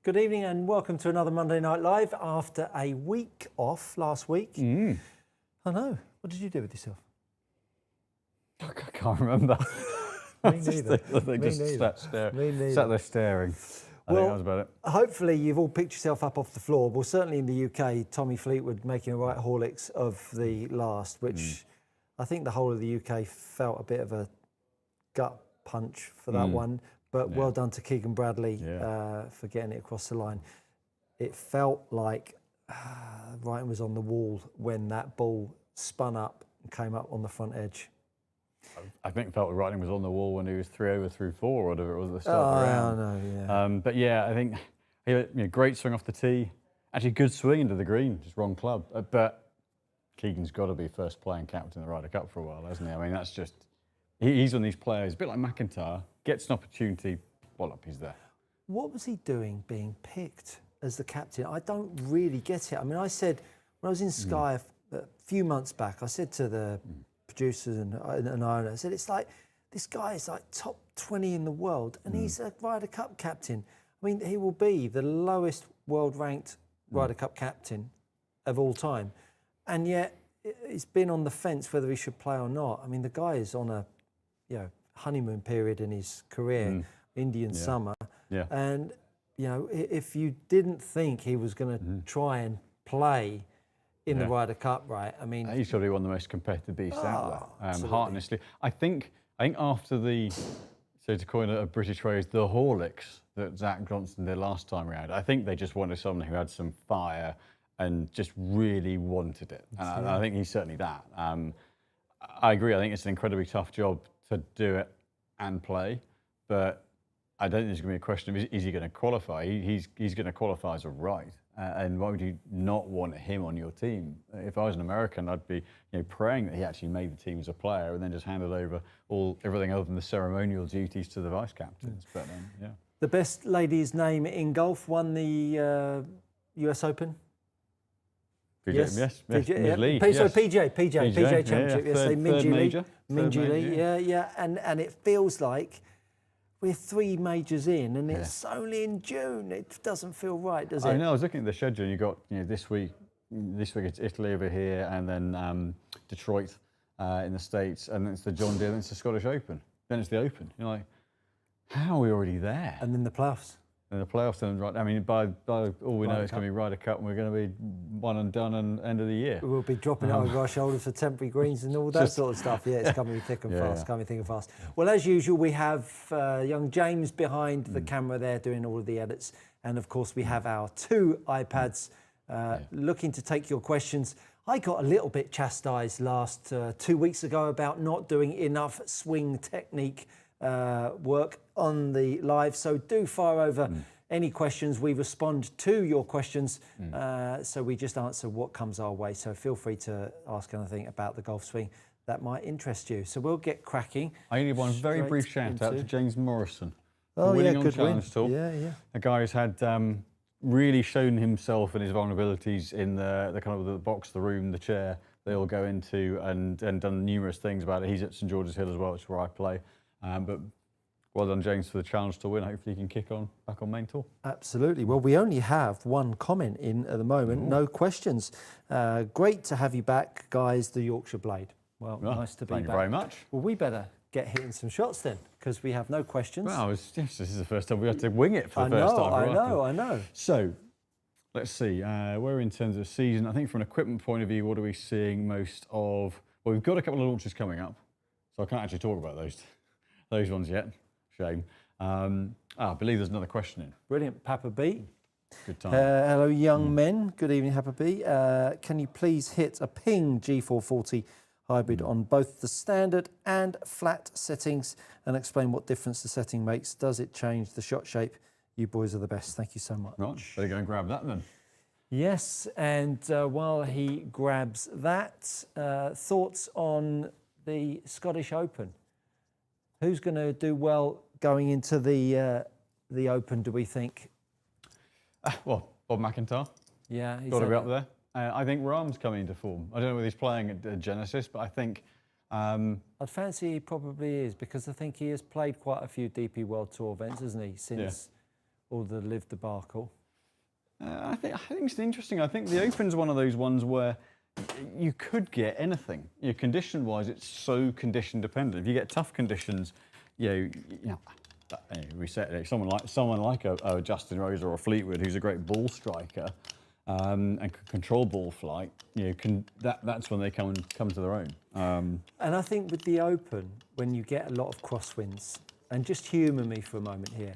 Good evening and welcome to another Monday Night Live after a week off last week. I know. What did you do with yourself? I can't remember. Me neither. Sat there staring. I think that was about it. Hopefully you've all picked yourself up off the floor. Well, certainly in the UK, Tommy Fleetwood making a right Horlicks of the last, which I think the whole of the UK felt a bit of a gut punch for that one. But well done to Keegan Bradley for getting it across the line. It felt like writing was on the wall when that ball spun up and came up on the front edge. I think it felt like writing was on the wall when he was 3 over through 4 or whatever it was at the start of the round. But yeah, I think great swing off the tee. Actually, good swing into the green, just wrong club. But Keegan's got to be first playing captain of the Ryder Cup for a while, hasn't he? I mean, that's just, he's one of these players, a bit like McIntyre, gets an opportunity, wallop, he's there. What was he doing being picked as the captain? I don't really get it. I mean, I said, when I was in Sky a few months back, I said to the producers and owner, I said, it's like, this guy is like top 20 in the world and he's a Ryder Cup captain. I mean, he will be the lowest world ranked Ryder Cup captain of all time. And yet he's been on the fence whether he should play or not. I mean, the guy is on a honeymoon period in his career, Indian summer. And, if you didn't think he was going to try and play in the Ryder Cup, right? I mean, he's got to be one of the most competitive beasts out there. Heart and sleep. I think after the, so to coin a British phrase, the Horlicks that Zach Johnson did last time round, I think they just wanted someone who had some fire and just really wanted it. And I think he's certainly that. I agree. I think it's an incredibly tough job to do it and play, but I don't think there's going to be a question of is he going to qualify? He's going to qualify as a right. And why would you not want him on your team? If I was an American, I'd be praying that he actually made the team as a player and then just handed over everything other than the ceremonial duties to the vice captains. But the best lady's name in golf won the US Open. Yes, PGA, Lee. PGA Championship. Yes, Minjee Lee. And it feels like we're 3 majors in, and it's only in June. It doesn't feel right, does it? I know. I was looking at the schedule. You got this week. This week it's Italy over here, and then Detroit in the States, and then it's the John Deere, then it's the Scottish Open, then it's the Open. You're like, how are we already there? And then the playoffs. And the playoffs, then right. I mean, by all we know, it's going to be Ryder Cup, and we're going to be one and done and end of the year. We'll be dropping it over our shoulders for temporary greens and all that sort of stuff. Yeah, it's coming thick and fast, coming thick and fast. Well, as usual, we have young James behind the camera there doing all of the edits. And of course, we have our 2 iPads looking to take your questions. I got a little bit chastised last 2 weeks ago about not doing enough swing technique work on the live, so do fire over any questions. We respond to your questions, so we just answer what comes our way. So feel free to ask anything about the golf swing that might interest you. So we'll get cracking. I only want a very brief shout out to James Morrison. Oh, winning on good Challenge Tour. Yeah. The guy who's had really shown himself and his vulnerabilities in the kind of the box, the room, the chair they all go into, and done numerous things about it. He's at St George's Hill as well, which is where I play. But well done, James, for the challenge to win. Hopefully you can kick on back on main tour. Absolutely. Well, we only have 1 comment in at the moment. No questions. Great to have you back, guys, the Yorkshire Blade. Well, nice to be back. Thank you very much. Well, we better get hitting some shots then, because we have no questions. Well, this is the first time we had to wing it for the first time. I know. So, let's see. Where in terms of season, I think from an equipment point of view, what are we seeing most of? Well, we've got a couple of launches coming up, so I can't actually talk about those ones yet. Shame. I believe there's another question in. Brilliant. Papa B. Good time. Hello, young men. Good evening, Papa B. Can you please hit a ping G440 hybrid on both the standard and flat settings and explain what difference the setting makes? Does it change the shot shape? You boys are the best. Thank you so much. Right, better go and grab that then. Yes, and while he grabs that, thoughts on the Scottish Open? Who's going to do well going into the Open, do we think? Well, Bob McIntyre. Yeah, he's got to be up there. I think Rahm's coming into form. I don't know whether he's playing at Genesis, but I think... I'd fancy he probably is, because I think he has played quite a few DP World Tour events, hasn't he, since or the Live debacle? I think it's interesting. I think the Open's one of those ones where you could get anything. Condition-wise, it's so condition dependent. If you get tough conditions, we said someone like a Justin Rose or a Fleetwood, who's a great ball striker and can control ball flight. That's when they come to their own. And I think with the Open, when you get a lot of crosswinds, and just humour me for a moment here,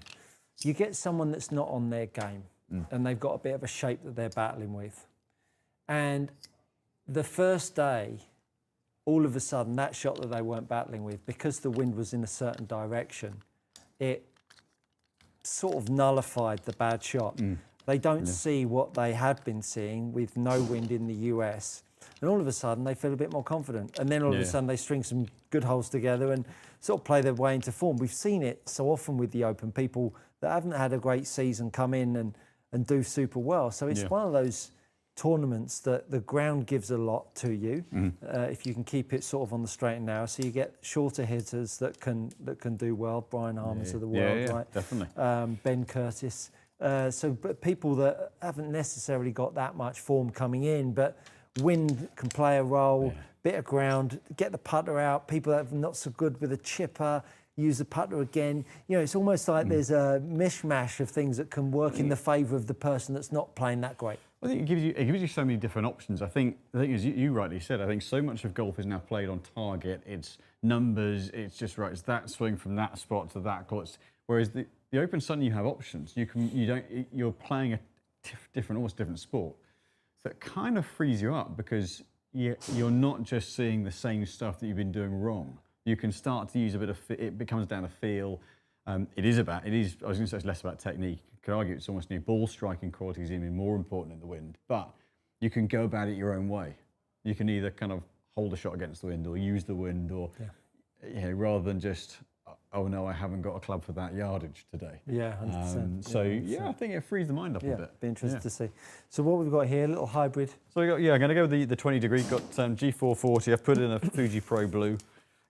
you get someone that's not on their game, and they've got a bit of a shape that they're battling with, and the first day, all of a sudden, that shot that they weren't battling with, because the wind was in a certain direction, it sort of nullified the bad shot. They don't see what they had been seeing with no wind in the US. And all of a sudden, they feel a bit more confident. And then all of a sudden, they string some good holes together and sort of play their way into form. We've seen it so often with the Open, people that haven't had a great season come in and do super well. So it's one of those tournaments that the ground gives a lot to you if you can keep it sort of on the straight and narrow. So you get shorter hitters that can do well. Brian Harmon's of the world, right? Definitely. Ben Curtis. But people that haven't necessarily got that much form coming in, but wind can play a role. Bit of ground, get the putter out. People that are not so good with a chipper, use the putter again. It's almost like there's a mishmash of things that can work in the favour of the person that's not playing that great. I think it gives you so many different options. I think as you rightly said, I think so much of golf is now played on target. It's numbers. It's just right. It's that swing from that spot to that course. Whereas the Open, suddenly you have options. You're playing a almost different sport. So it kind of frees you up because you're not just seeing the same stuff that you've been doing wrong. You can start to use a bit of it becomes down to feel. I was going to say it's less about technique. You could argue it's almost new ball striking qualities even more important in the wind, but you can go about it your own way. You can either kind of hold a shot against the wind or use the wind or, rather than just, oh no, I haven't got a club for that yardage today. Yeah, 100%. 100%. I think it frees the mind up a bit. Be interested to see. So what we've got here, a little hybrid. So I'm going to go with the 20 degree. Got G440. I've put in a Fuji Pro Blue.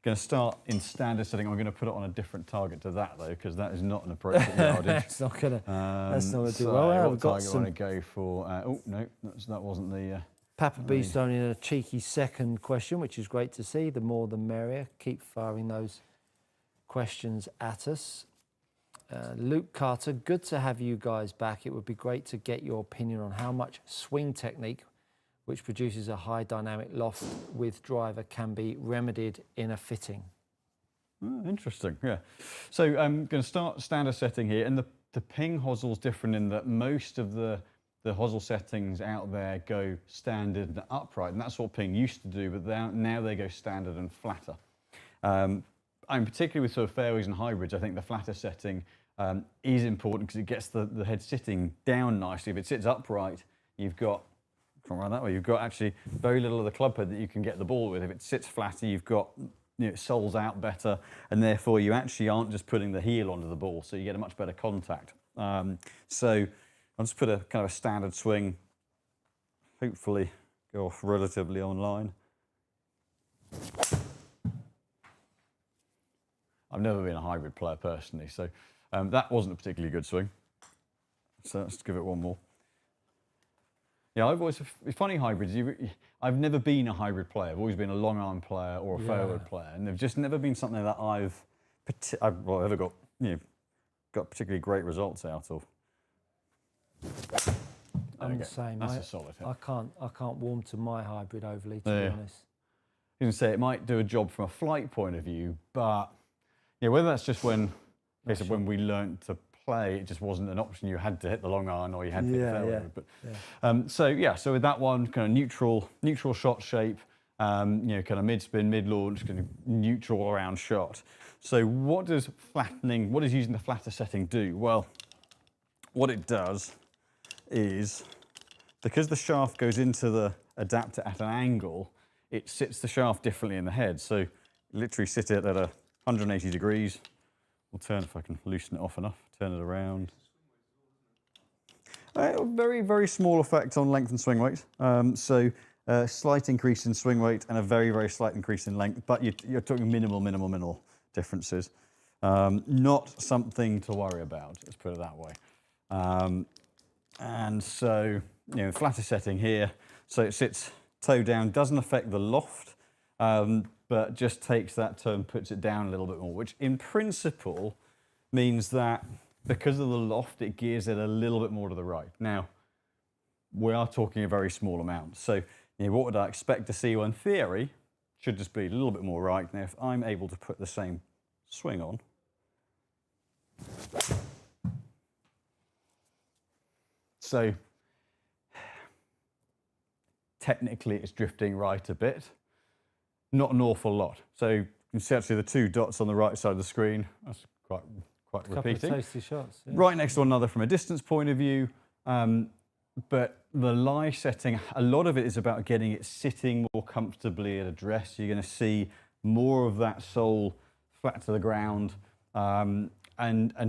Going to start in standard setting. I'm going to put it on a different target to that though, because that is not an appropriate yardage. It's not going to do so well. What target I want to go for? Oh no, that wasn't the. Papa B's thrown in a cheeky second question, which is great to see. The more the merrier. Keep firing those questions at us. Luke Carter, good to have you guys back. It would be great to get your opinion on how much swing technique, which produces a high dynamic loft with driver, can be remedied in a fitting. Oh, interesting, yeah. So I'm going to start standard setting here, and the ping hosel is different in that most of the hosel settings out there go standard and upright, and that's what ping used to do, but now they go standard and flatter. Particularly with sort of fairways and hybrids, I think the flatter setting is important because it gets the head sitting down nicely. If it sits upright, you've got actually very little of the club head that you can get the ball with. If it sits flatter, you've got it soles out better, and therefore you actually aren't just putting the heel onto the ball, so you get a much better contact. So I'll just put a kind of a standard swing, hopefully go off relatively online. I've never been a hybrid player personally, so that wasn't a particularly good swing. So let's give it one more. Yeah, it's funny hybrids. I've never been a hybrid player. I've always been a long arm player or a fairway player, and they've just never been something that I've ever got particularly great results out of. I'm the same. That's a solid hit. I can't warm to my hybrid overly, to be honest. I was going to say it might do a job from a flight point of view, but whether that's just when we learnt to play, it just wasn't an option. You had to hit the long iron or you had to hit the fairway. But so with that one, kind of neutral shot shape, kind of mid spin, mid launch, kind of neutral around shot. So what does using the flatter setting do? Well, what it does is, because the shaft goes into the adapter at an angle, it sits the shaft differently in the head. So literally sit it at 180 degrees. We'll turn, if I can loosen it off enough, turn it around. Very, very small effect on length and swing weight. Slight increase in swing weight and a very, very slight increase in length, but you're talking minimal differences. Not something to worry about, let's put it that way. And so, flatter setting here, so it sits toe down, doesn't affect the loft, but just takes that toe and puts it down a little bit more, which in principle means that because of the loft, it gears it a little bit more to the right. Now, we are talking a very small amount. So, what would I expect to see? Well, in theory, should just be a little bit more right. Now, if I'm able to put the same swing on, so technically it's drifting right a bit, not an awful lot. So you can see actually the two dots on the right side of the screen. That's quite repeating. Couple of tasty shots. Yeah. Right next to one another from a distance point of view. But the lie setting, a lot of it is about getting it sitting more comfortably at address. You're going to see more of that sole flat to the ground, and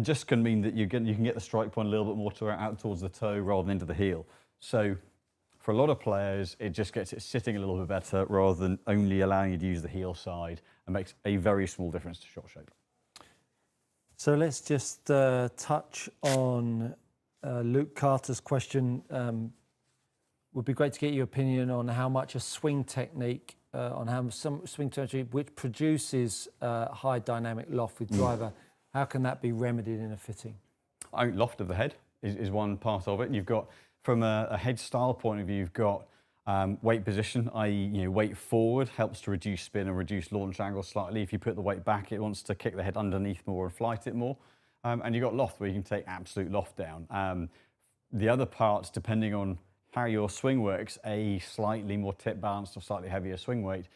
just can mean that you can get the strike point a little bit more out towards the toe rather than into the heel. So for a lot of players, it just gets it sitting a little bit better rather than only allowing you to use the heel side, and makes a very small difference to shot shape. So let's just touch on Luke Carter's question. Would be great to get your opinion on how much a swing technique, on how some swing technique which produces high dynamic loft with driver, how can that be remedied in a fitting? I think loft of the head is one part of it. You've got, from a head style point of view, you've got weight position, i.e. weight forward helps to reduce spin and reduce launch angle slightly. If you put the weight back, it wants to kick the head underneath more and flight it more. And you've got loft, where you can take absolute loft down. The other parts, depending on how your swing works, a slightly more tip balanced or slightly heavier swing weight,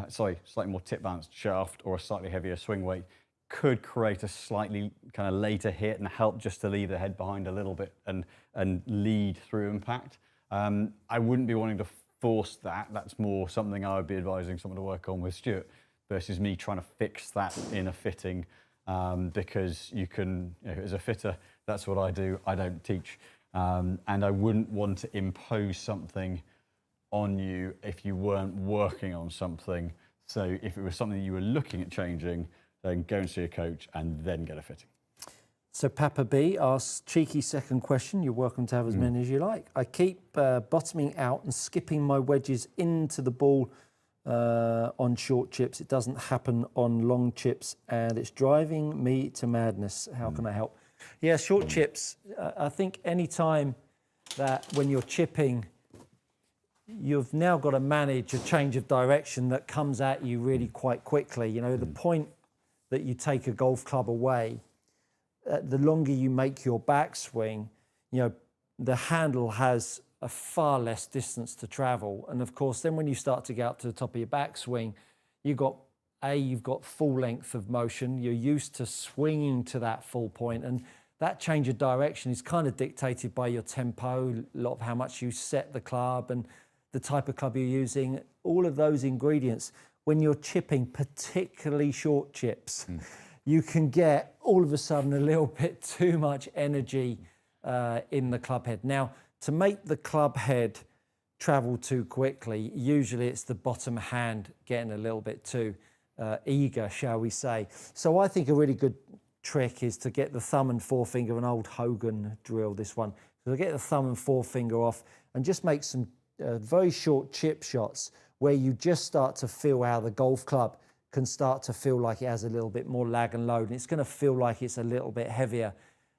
slightly more tip balanced shaft or a slightly heavier swing weight could create a slightly kind of later hit and help just to leave the head behind a little bit and lead through impact. I wouldn't be wanting to force that. That's more something I would be advising someone to work on with Stuart versus me trying to fix that in a fitting, because you can, as a fitter, that's what I do. I don't teach. And I wouldn't want to impose something on you if you weren't working on something. So if it was something you were looking at changing, then go and see a coach and then get a fitting. So Papa B asks, cheeky second question, you're welcome to have as many as you like. I keep bottoming out and skipping my wedges into the ball on short chips. It doesn't happen on long chips and it's driving me to madness. How can I help? Yeah, short chips, I think any time that when you're chipping, you've now got to manage a change of direction that comes at you really quite quickly. The point that you take a golf club away, the longer you make your backswing, the handle has a far less distance to travel. And of course, then when you start to get up to the top of your backswing, you've got full length of motion. You're used to swinging to that full point. And that change of direction is kind of dictated by your tempo, a lot of how much you set the club and the type of club you're using, all of those ingredients. When you're chipping, particularly short chips, you can get all of a sudden a little bit too much energy in the club head. Now, to make the club head travel too quickly, usually it's the bottom hand getting a little bit too eager, shall we say. So I think a really good trick is to get the thumb and forefinger, an old Hogan drill, this one. So get the thumb and forefinger off and just make some very short chip shots where you just start to feel how the golf club can start to feel like it has a little bit more lag and load, and it's going to feel like it's a little bit heavier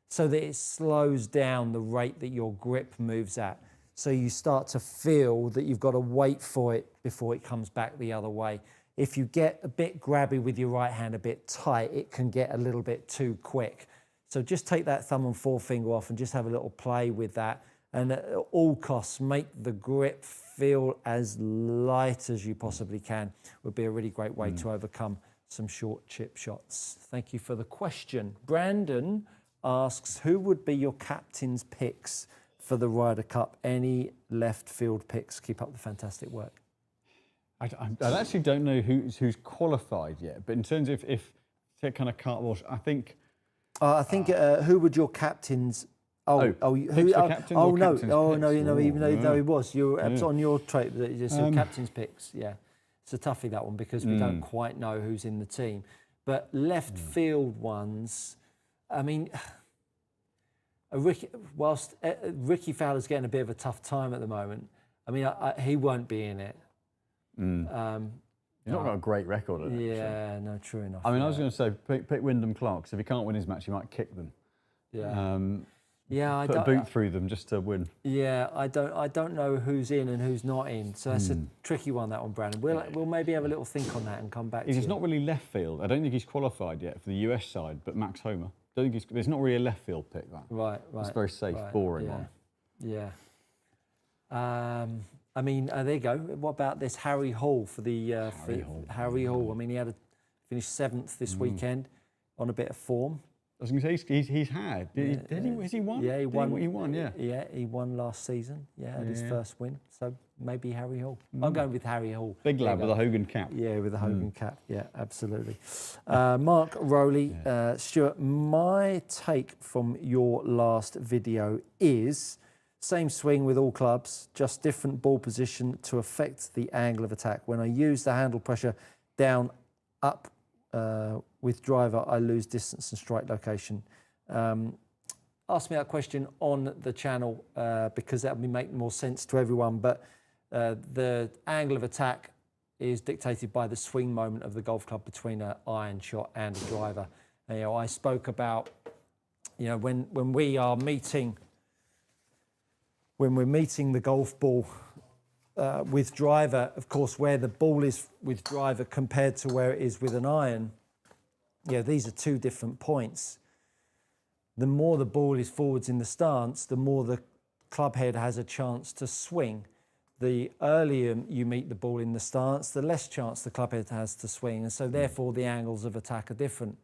so that it slows down the rate that your grip moves at. So you start to feel that you've got to wait for it before it comes back the other way. If you get a bit grabby with your right hand, a bit tight, it can get a little bit too quick. So just take that thumb and forefinger off and just have a little play with that. And at all costs, make the grip feel as light as you possibly can. Would be a really great way to overcome some short chip shots. Thank you for the question. Brandon asks, who would be your captain's picks for the Ryder Cup? Any left field picks? Keep up the fantastic work. I actually don't know who's qualified yet, but in terms of if kind of carte blanche, I think who would your captains? No, even though he was, on your trait, it's your captain's picks. Yeah, it's a toughie, that one, because we don't quite know who's in the team. But left field ones, I mean, Ricky Fowler's getting a bit of a tough time at the moment. I mean, he won't be in it. He's not got a great record at it. Yeah, no, true enough. I mean, I was going to say, pick Wyndham Clark, 'cause if he can't win his match, he might kick them. Yeah. Put a boot through them just to win. Yeah, I don't know who's in and who's not in. So that's a tricky one, that one, Brandon. We'll maybe have a little think on that and come back to you. He's not really left field. I don't think he's qualified yet for the US side, but Max Homer. Don't think there's not really a left field pick, that. Right. It's very safe, boring one. Yeah. I mean, there you go. What about this Harry Hall for the Harry Hall? I mean, he finished 7th this weekend on a bit of form. I was going to say he's had. Has he won? Yeah, he won. He won. Yeah. Yeah, he won last season. Yeah, his first win. So maybe Harry Hall. I'm going with Harry Hall. Big lad with a Hogan cap. Yeah, with a Hogan cap. Yeah, absolutely. Mark Rowley, Stuart, my take from your last video is same swing with all clubs, just different ball position to affect the angle of attack. When I use the handle pressure down, up with driver, I lose distance and strike location. Ask me that question on the channel because that would make more sense to everyone. But the angle of attack is dictated by the swing moment of the golf club between an iron shot and a driver. And, I spoke about, when we're meeting the golf ball with driver, of course, where the ball is with driver compared to where it is with an iron, these are two different points. The more the ball is forwards in the stance, the more the club head has a chance to swing. The earlier you meet the ball in the stance, the less chance the club head has to swing. And so therefore the angles of attack are different.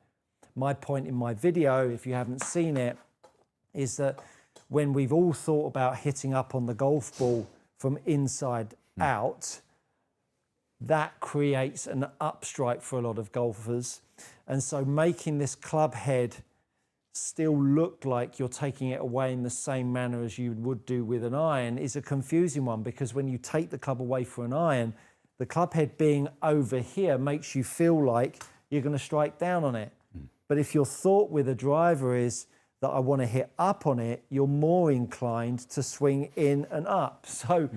My point in my video, if you haven't seen it, is that when we've all thought about hitting up on the golf ball from inside out, that creates an upstrike for a lot of golfers. And so making this club head still look like you're taking it away in the same manner as you would do with an iron is a confusing one, because when you take the club away for an iron, the club head being over here makes you feel like you're going to strike down on it. But if your thought with a driver is that I want to hit up on it, you're more inclined to swing in and up. So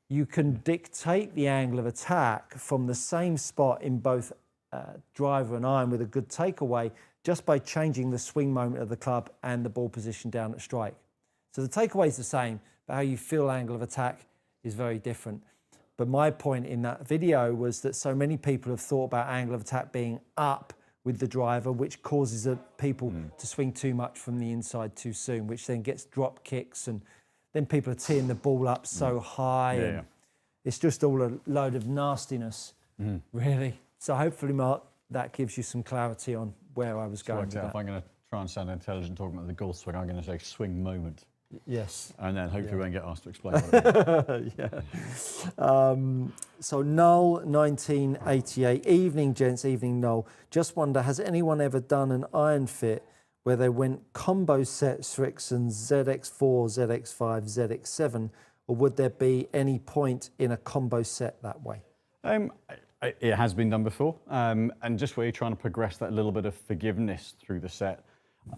you can dictate the angle of attack from the same spot in both driver and iron with a good takeaway just by changing the swing moment of the club and the ball position down at strike. So the takeaway is the same, but how you feel angle of attack is very different. But my point in that video was that so many people have thought about angle of attack being up with the driver, which causes people to swing too much from the inside too soon, which then gets drop kicks, and then people are teeing the ball up so high. And it's just all a load of nastiness, really. So hopefully, Mark, that gives you some clarity on where I was going with that. If I'm going to try and sound intelligent talking about the golf swing, I'm going to say swing moment. Yes. And then hopefully we won't get asked to explain what it means. So Noel, 1988. Evening, gents. Evening, Noel. Just wonder, has anyone ever done an iron fit where they went combo set Srixon ZX4, ZX5, ZX7, or would there be any point in a combo set that way? It has been done before, and just where you're trying to progress that little bit of forgiveness through the set.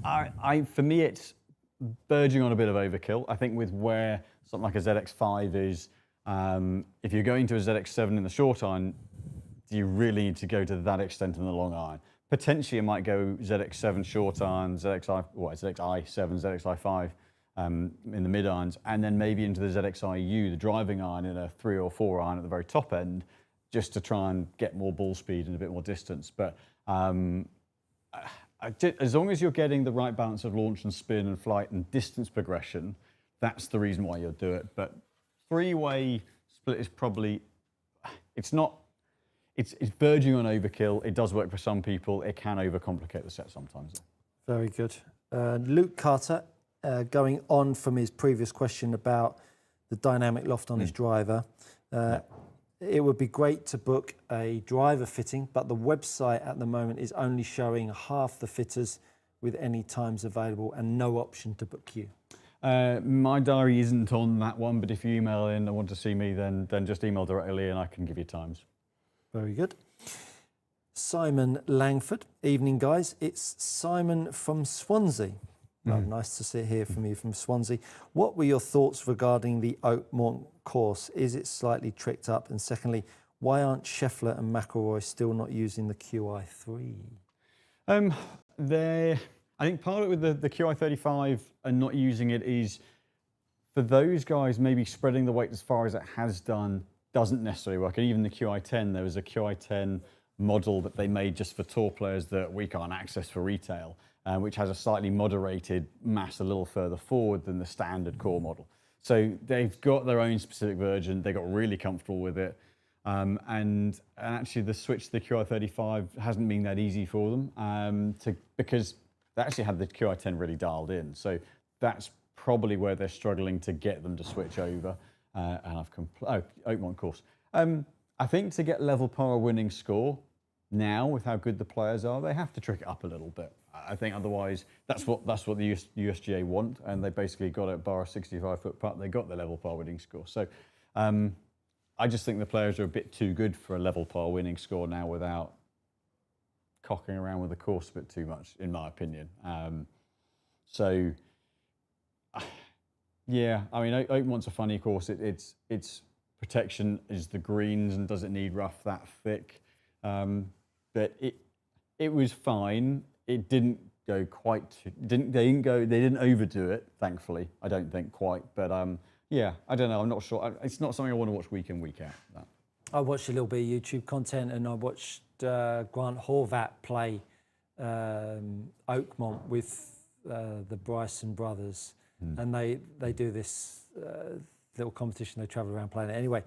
For me, it's verging on a bit of overkill. I think with where something like a ZX5 is, if you're going to a ZX7 in the short iron, do you really need to go to that extent in the long iron? Potentially, it might go ZX7 short iron, ZXi7, ZXi5 in the mid irons, and then maybe into the ZXiU, the driving iron, in a 3 or 4 iron at the very top end, just to try and get more ball speed and a bit more distance. But as long as you're getting the right balance of launch and spin and flight and distance progression, that's the reason why you'll do it. But 3-way split is probably, it's verging on overkill. It does work for some people. It can overcomplicate the set sometimes. Very good. Luke Carter, going on from his previous question about the dynamic loft on his driver. It would be great to book a driver fitting, but the website at the moment is only showing half the fitters with any times available and no option to book you. My diary isn't on that one, but if you email in and want to see me, then just email directly and I can give you times. Very good. Simon Langford. Evening, guys. It's Simon from Swansea. Well, nice to hear from you from Swansea. What were your thoughts regarding the Oakmont course? Is it slightly tricked up? And secondly, why aren't Scheffler and McIlroy still not using the QI3? I think part of it with the QI35 and not using it is, for those guys, maybe spreading the weight as far as it has done doesn't necessarily work. And even the QI10, there was a QI10 model that they made just for tour players that we can't access for retail, which has a slightly moderated mass a little further forward than the standard core model. So they've got their own specific version. They got really comfortable with it. And actually the switch to the QI35 hasn't been that easy for them because they actually had the QI10 really dialed in. So that's probably where they're struggling to get them to switch over. And Oakmont course. I think to get level par winning score now with how good the players are, they have to trick it up a little bit. I think otherwise that's what the USGA want, and they basically got it bar a 65-foot putt. They got the level par winning score. So I just think the players are a bit too good for a level par winning score now without cocking around with the course a bit too much, in my opinion. Yeah, I mean, Oakmont's a funny course. Its protection is the greens and doesn't need rough that thick. But it was fine. It didn't go quite. They didn't overdo it. Thankfully, I don't think quite. But yeah, I don't know. I'm not sure. It's not something I want to watch week in, week out. That. I watched a little bit of YouTube content, and I watched Grant Horvat play Oakmont with the Bryson brothers, and they do this little competition. They travel around playing it. Anyway,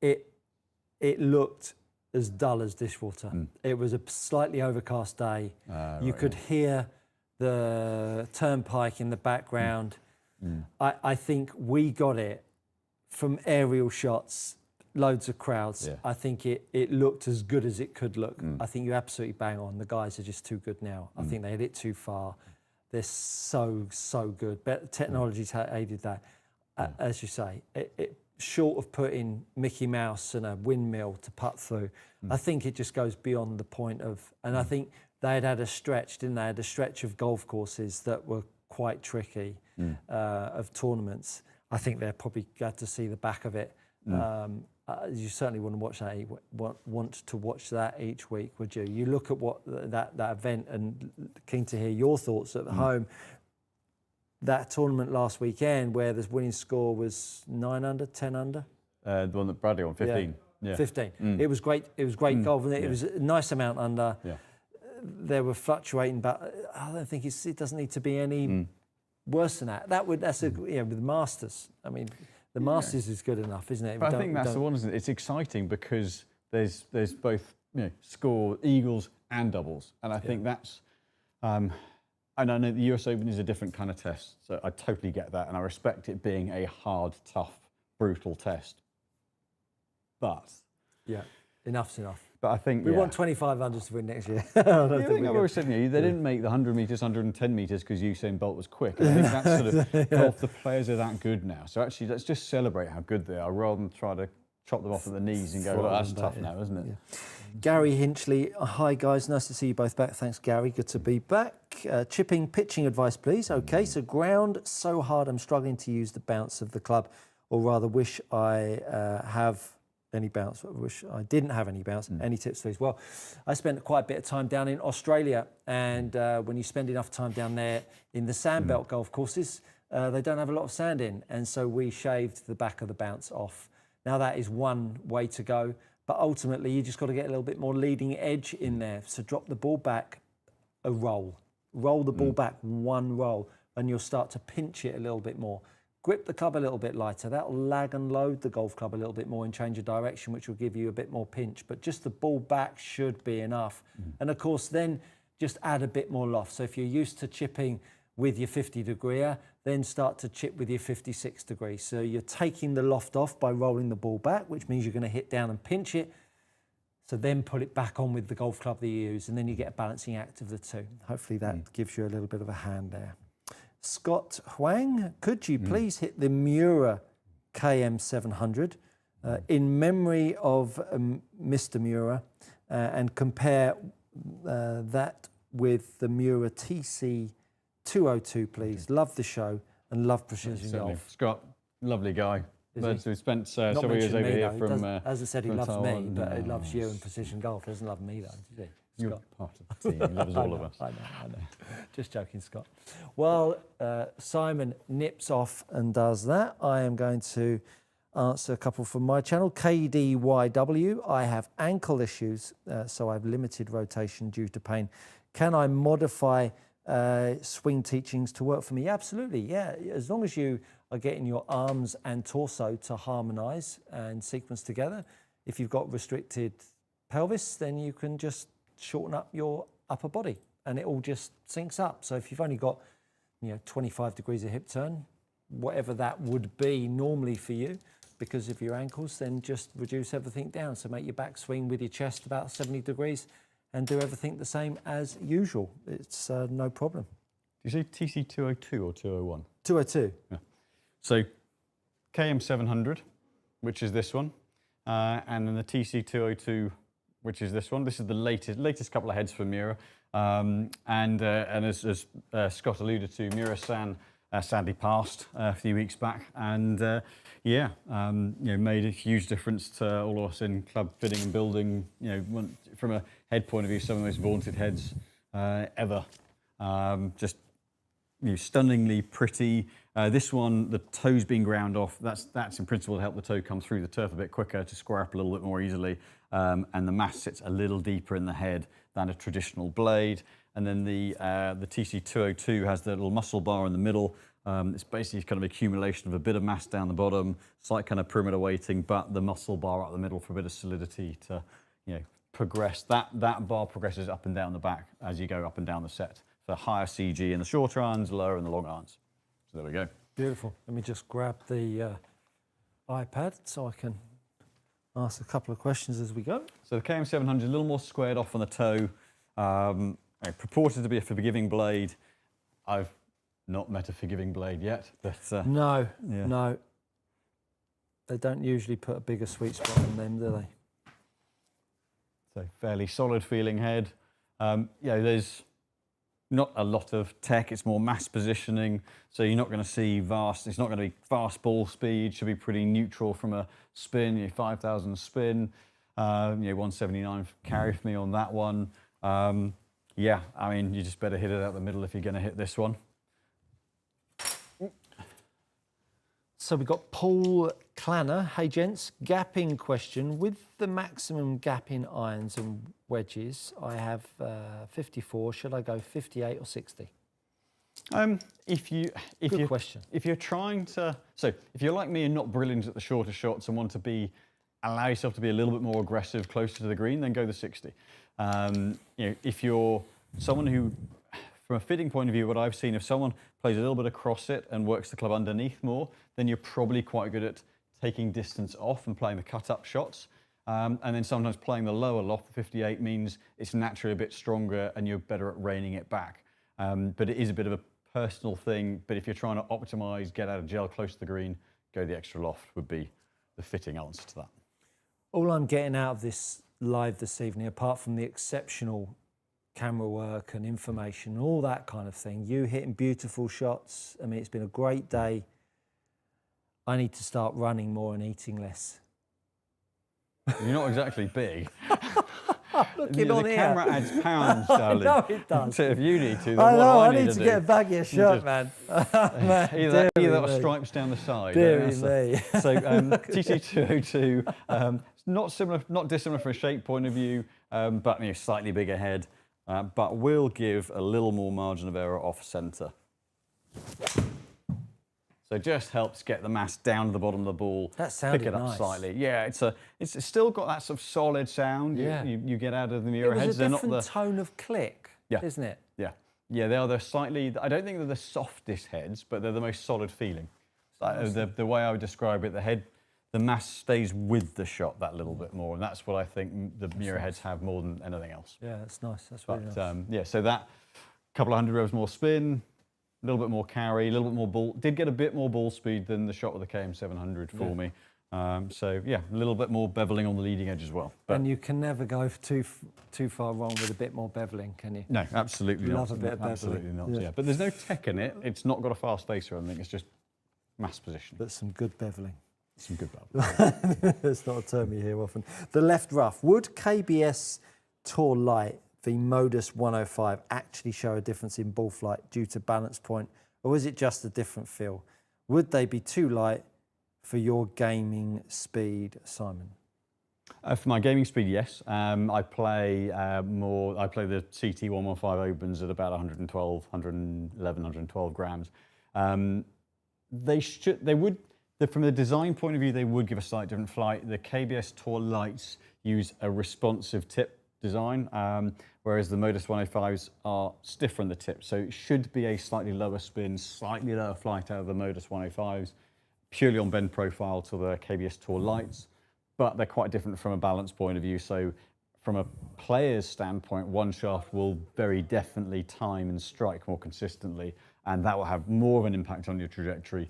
it looked as dull as dishwater. It was a slightly overcast day. You could hear the turnpike in the background. I think we got it from aerial shots, loads of crowds. Yeah. I think it looked as good as it could look. I think you absolutely bang on. The guys are just too good now. I think they hit it too far. They're so good. But technology's aided that. As you say, short of putting Mickey Mouse and a windmill to putt through, I think it just goes beyond the point of, and I think they had a stretch, didn't they? Had a stretch of golf courses that were quite tricky, of tournaments. I think they're probably glad to see the back of it. You certainly wouldn't watch that. Want to watch that each week, would you? You look at what that event, and keen to hear your thoughts at home. That tournament last weekend, where the winning score was 9 under, 10 under. The one that Bradley won, 15. Yeah. 15. It was great. It was great golf, and it was a nice amount under. Yeah. They were fluctuating, but I don't think it doesn't need to be any worse than that. That's with the Masters. I mean, the Masters is good enough, isn't it? But I think that's the one, isn't it? It's exciting because there's both score eagles and doubles, and I think that's. And I know the US Open is a different kind of test, so I totally get that, and I respect it being a hard, tough, brutal test. But yeah, enough's enough. But I think we want 25 unders to win next year. I think I've always said they didn't make the 100 meters, 110 meters because Usain Bolt was quick. And I think that's sort of golf. The players are that good now, so actually let's just celebrate how good they are rather than try to chop them off at the knees and go, well, that's tough now, isn't it? Yeah. Gary Hinchley, hi guys, nice to see you both back. Thanks, Gary, good to be back. Chipping pitching advice, please. Okay, so ground so hard I'm struggling to use the bounce of the club, or rather wish I have any bounce. I wish I didn't have any bounce. Any tips, please? Well, I spent quite a bit of time down in Australia, and when you spend enough time down there in the sandbelt golf courses, they don't have a lot of sand in, and so we shaved the back of the bounce off. Now that is one way to go. But ultimately, you just got to get a little bit more leading edge in there. So drop the ball back a roll. Roll the ball back one roll, and you'll start to pinch it a little bit more. Grip the club a little bit lighter. That'll lag and load the golf club a little bit more and change of direction, which will give you a bit more pinch. But just the ball back should be enough. And of course, then just add a bit more loft. So if you're used to chipping with your 50-degreer, then start to chip with your 56-degree. So you're taking the loft off by rolling the ball back, which means you're going to hit down and pinch it. So then put it back on with the golf club that you use, and then you get a balancing act of the two. Hopefully that gives you a little bit of a hand there. Scott Huang, could you please hit the Miura KM700 in memory of Mr. Miura and compare that with the Miura TC 202, please. Love the show and love Precision Certainly. Golf. Scott, lovely guy. Is he? We spent Not several years mentioned over me, here though. from. As I said, he from loves me, Taiwan. but he loves you and Precision Golf. He doesn't love me, though, does he? You're Scott. part of the team. He loves all of us. I know. Just joking, Scott. While Simon nips off and does that, I am going to answer a couple from my channel. KDYW, I have ankle issues, so I have limited rotation due to pain. Can I modify swing teachings to work for me? Absolutely, yeah. As long as you are getting your arms and torso to harmonise and sequence together. If you've got restricted pelvis, then you can just shorten up your upper body and it all just syncs up. So if you've only got 25 degrees of hip turn, whatever that would be normally for you because of your ankles, then just reduce everything down. So make your back swing with your chest about 70 degrees and do everything the same as usual. It's no problem. Do you say TC 202 or 201? 202. Yeah. So KM 700, which is this one, and then the TC 202, which is this one. This is the latest couple of heads from Mura, and as Scott alluded to, Mura-san sadly passed a few weeks back, and made a huge difference to all of us in club fitting and building. From a head point of view, some of the most vaunted heads ever. Just stunningly pretty. This one, the toe's being ground off. That's in principle to help the toe come through the turf a bit quicker, to square up a little bit more easily. And the mass sits a little deeper in the head than a traditional blade. And then the TC 202 has the little muscle bar in the middle. It's basically kind of accumulation of a bit of mass down the bottom, slight kind of perimeter weighting, but the muscle bar up the middle for a bit of solidity to progress. That bar progresses up and down the back as you go up and down the set. For higher CG in the shorter irons, lower in the long irons. So there we go. Beautiful. Let me just grab the iPad so I can ask a couple of questions as we go. So the KM700 is a little more squared off on the toe, purported to be a forgiving blade. I've not met a forgiving blade yet, but no. They don't usually put a bigger sweet spot on them, do they? So fairly solid feeling head. There's not a lot of tech, it's more mass positioning, so you're not going to see it's not going to be fast ball speed, should be pretty neutral from a spin, 5,000 spin, 179 carry for me on that one. You just better hit it out the middle if you're going to hit this one. So we've got Paul Clanner. Hey gents, gapping question. With the maximum gapping irons and wedges, I have 54. Should I go 58 or 60? Good question. If you're trying to, if you're like me and not brilliant at the shorter shots and want to allow yourself to be a little bit more aggressive closer to the green, then go the 60. If you're someone who, from a fitting point of view, what I've seen, if someone plays a little bit across it and works the club underneath more, then you're probably quite good at taking distance off and playing the cut-up shots. And then sometimes playing the lower loft, the 58, means it's naturally a bit stronger and you're better at reining it back. But it is a bit of a personal thing. But if you're trying to optimize, get out of gel close to the green, go the extra loft would be the fitting answer to that. All I'm getting out of this live this evening, apart from the exceptional camera work and information, all that kind of thing, you hitting beautiful shots. I mean, it's been a great day. I need to start running more and eating less. You're not exactly big. Looking on the here. camera adds pounds, darling. No, it does. So if you need to, then I know, what I need to get a baggier shirt, man. Either that or stripes down the side. Deary me. So TC202, not dissimilar from a shape point of view, but slightly bigger head, but will give a little more margin of error off centre. So it just helps get the mass down to the bottom of the ball, pick it up nice. slightly. Yeah, it's still got that sort of solid sound you get out of the Mura heads. They're not the tone of click, isn't it? Yeah, they are. They're slightly. I don't think they're the softest heads, but they're the most solid feeling. The way I would describe it, the mass stays with the shot that little bit more, and that's what I think the Mura heads have more than anything else. Yeah, that's nice. That's really nice. So that couple of hundred revs more spin. A little bit more carry, a little bit more ball. Did get a bit more ball speed than the shot with the KM700 for me. So yeah, a little bit more beveling on the leading edge as well. But And you can never go too far wrong with a bit more beveling, can you? no, absolutely Love not. a bit of beveling. Absolutely not. Yeah. Yeah, but there's no tech in it. It's not got a fast face or anything. It's just mass positioning. But some good beveling. Some good beveling. It's not a term you hear often. The left rough. Would KBS Tour Light v Modus 105 actually show a difference in ball flight due to balance point, or is it just a different feel? Would they be too light for your gaming speed, Simon? For my gaming speed, yes. I play more. I play the CT 115 Opens at about 112, 111, 112 grams. They would. From a design point of view, they would give a slightly different flight. The KBS Tour Lights use a responsive tip design, whereas the Modus 105s are stiffer in the tip. So it should be a slightly lower spin, slightly lower flight out of the Modus 105s, purely on bend profile to the KBS Tour Lights. But they're quite different from a balance point of view. So from a player's standpoint, one shaft will very definitely time and strike more consistently, and that will have more of an impact on your trajectory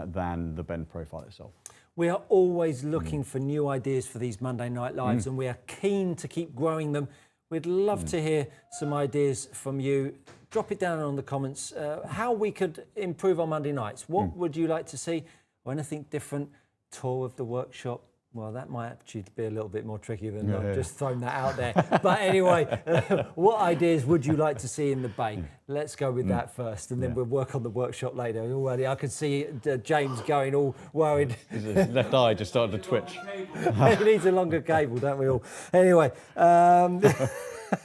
than the bend profile itself. We are always looking for new ideas for these Monday Night Lives, and we are keen to keep growing them. We'd love to hear some ideas from you. Drop it down in the comments how we could improve our Monday nights. What would you like to see, or anything different? Tour of the workshop. Well, that might actually be a little bit more tricky than I've just thrown that out there. But anyway, what ideas would you like to see in the bay? Let's go with that first, and then we'll work on the workshop later. Already, I can see James going all worried. His left eye just started to twitch. He needs a longer cable, don't we all? Anyway,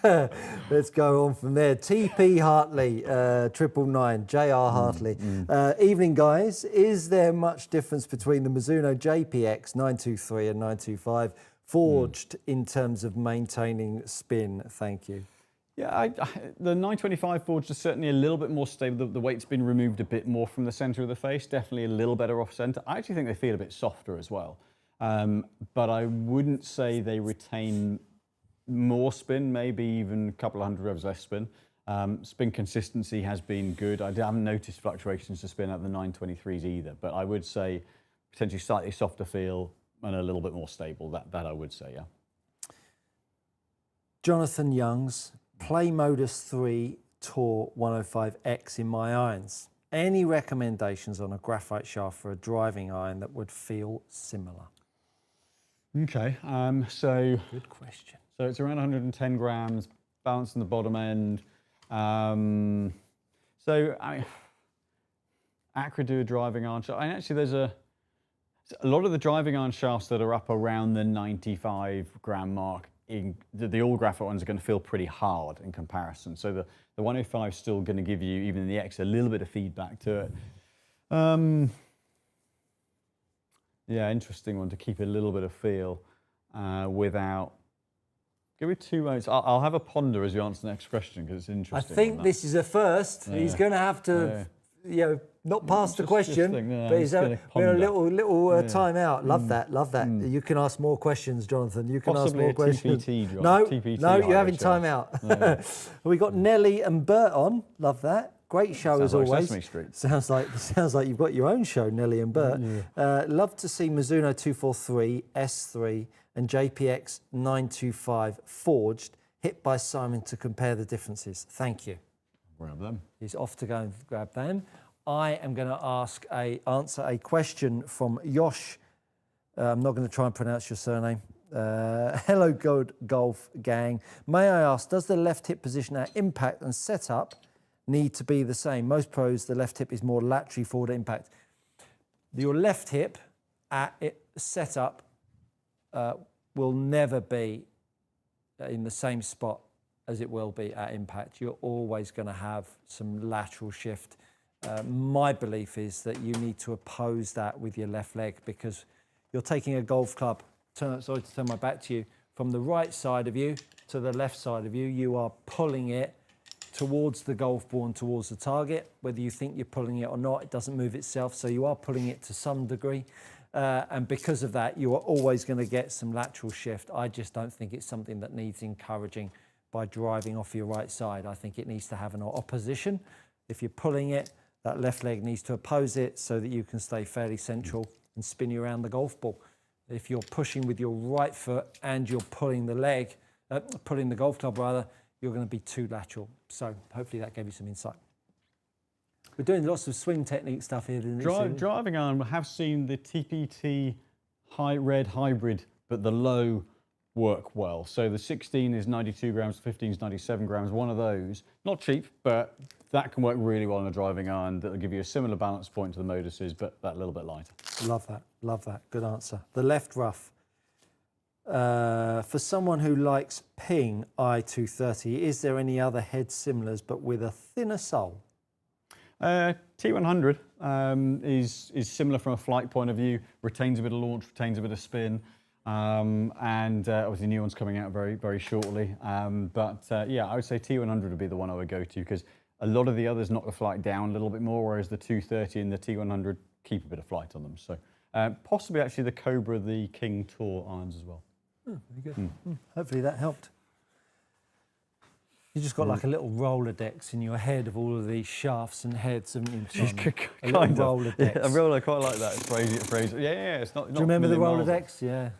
let's go on from there. TP Hartley, 999, JR Hartley. Evening, guys. Is there much difference between the Mizuno JPX 923 and 925 forged in terms of maintaining spin? Thank you. Yeah, the 925 forged is certainly a little bit more stable. The weight's been removed a bit more from the centre of the face, definitely a little better off centre. I actually think they feel a bit softer as well. But I wouldn't say they retain more spin, maybe even a couple of hundred revs less spin. Spin consistency has been good. I haven't noticed fluctuations to spin at the 923s either, but I would say potentially slightly softer feel and a little bit more stable. That I would say, yeah. Jonathan Youngs, Play Modus 3 Tour 105X in my irons. Any recommendations on a graphite shaft for a driving iron that would feel similar? Okay, so good question. So it's around 110 grams, balance in the bottom end. Acra do a driving iron shaft. And actually there's a lot of the driving iron shafts that are up around the 95 gram mark, the all graphite ones are going to feel pretty hard in comparison. So the 105 is still going to give you, even in the X, a little bit of feedback to it. Yeah, interesting one to keep a little bit of feel without. Give me 2 moments. I'll have a ponder as you answer the next question because it's interesting. I think this is a first. Yeah. He's going to have to, not pass the question, but he's having a little time out. Love that. You can ask more questions, Jonathan. You can Possibly ask more questions. TPT No, TPT you're having time out. We got Nelly and Bert on. Love that. Great show Sounds as like always. Sesame Street. Sounds like you've got your own show, Nelly and Bert. Love to see Mizuno 243, S3 and JPX 925 forged, hit by Simon to compare the differences. Thank you. Grab them. He's off to go and grab them. I am going to answer a question from Yosh. I'm not going to try and pronounce your surname. Hello, Good Golf gang. May I ask, does the left hip position at impact and setup need to be the same? Most pros, the left hip is more laterally forward at impact. Your left hip at setup will never be in the same spot as it will be at impact. You're always going to have some lateral shift. My belief is that you need to oppose that with your left leg because you're taking a golf club, sorry to turn my back to you, from the right side of you to the left side of you. You are pulling it towards the golf ball and towards the target. Whether you think you're pulling it or not, it doesn't move itself, so you are pulling it to some degree. And because of that, you are always going to get some lateral shift. I just don't think it's something that needs encouraging by driving off your right side. I think it needs to have an opposition. If you're pulling it, that left leg needs to oppose it so that you can stay fairly central and spin you around the golf ball. If you're pushing with your right foot and you're pulling the leg, pulling the golf club rather, you're going to be too lateral. So hopefully that gave you some insight. We're doing lots of swing technique stuff here. Driving iron, we have seen the TPT high red hybrid, but the low work well. So the 16 is 92 grams, 15 is 97 grams, one of those. Not cheap, but that can work really well on a driving iron. That'll give you a similar balance point to the Modus's, but that little bit lighter. Love that, love that. Good answer. The left rough. For someone who likes Ping I230, is there any other head similars but with a thinner sole? T100 is similar from a flight point of view, retains a bit of launch, retains a bit of spin, and obviously new one's coming out very, very shortly. Yeah, I would say T100 would be the one I would go to, because a lot of the others knock the flight down a little bit more, whereas the 230 and the T100 keep a bit of flight on them. So possibly actually the Cobra, the King Tour irons as well. Very good. Hopefully that helped. You just got like a little Rolodex in your head of all of these shafts and heads, haven't you? A little Rolodex. Yeah, a Rolodex, quite like that. Phrase. Yeah. It's not. Do you remember the Rolodex? Yeah.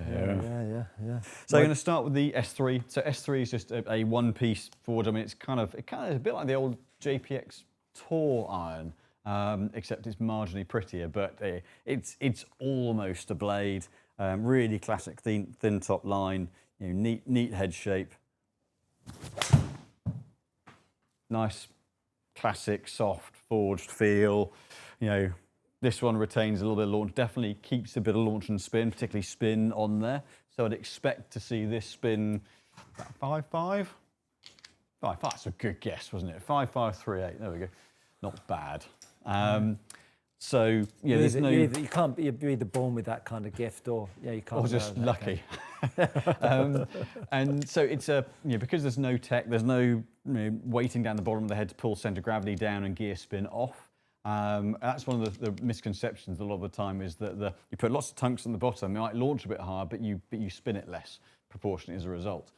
So I'm going to start with the S3. So S3 is just a one-piece forge. I mean, it's kind of a bit like the old JPX Tour iron, except it's marginally prettier. But it's almost a blade. Really classic thin top line. Neat head shape. Nice, classic, soft, forged feel. This one retains a little bit of launch, definitely keeps a bit of launch and spin, particularly spin on there. So I'd expect to see this spin about 5.5? 5.5, that's a good guess, wasn't it? 5.538, there we go. Not bad. So yeah, there's no. You can't be either born with that kind of gift, or you can't. Or just lucky. And so it's because there's no tech, there's no weighting down the bottom of the head to pull centre of gravity down and gear spin off. That's one of the misconceptions a lot of the time, is that you put lots of tunks on the bottom, it might launch a bit hard, but you spin it less proportionately as a result.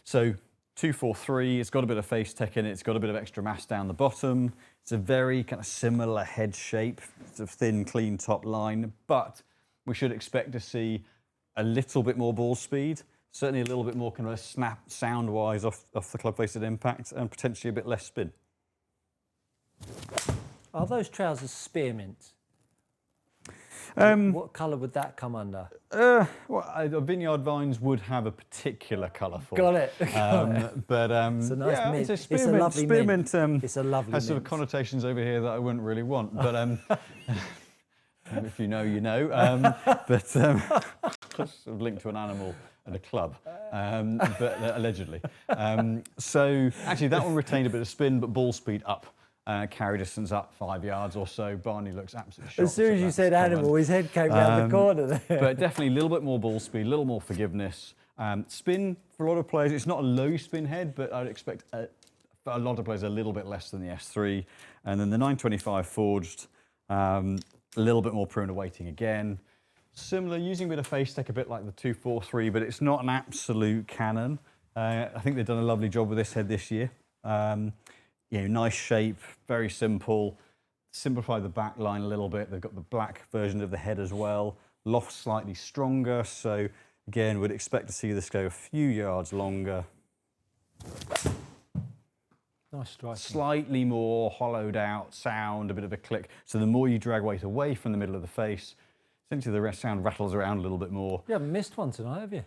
So 243, it's got a bit of face tech in it, it's got a bit of extra mass down the bottom. It's a very kind of similar head shape. It's a thin, clean top line, but we should expect to see a little bit more ball speed, certainly a little bit more kind of a snap sound-wise off the club face at impact, and potentially a bit less spin. Are those trousers spearmint? What colour would that come under? Vineyard Vines would have a particular colour for. Got it. But it's a nice mint. It's a lovely mint. It's a lovely has sort of connotations over here that I wouldn't really want. But if you know, you know. But sort of linked to an animal and a club, but allegedly. So actually, that one retained a bit of spin, but ball speed up. Carry distance up 5 yards or so. Barney looks absolutely shocked. As soon as you said animal, his head came round the corner there. But definitely a little bit more ball speed, a little more forgiveness. Spin, for a lot of players, it's not a low spin head, but I'd expect a lot of players a little bit less than the S3. And then the 925 forged, a little bit more prone to weighting again. Similar, using a bit of face tech, a bit like the 243, but it's not an absolute cannon. I think they've done a lovely job with this head this year. Nice shape, very simple. Simplify the back line a little bit. They've got the black version of the head as well. Loft slightly stronger, so again, would expect to see this go a few yards longer. Nice strike. Slightly more hollowed out sound, a bit of a click. So the more you drag weight away from the middle of the face, essentially the sound rattles around a little bit more. You haven't missed one tonight, have you?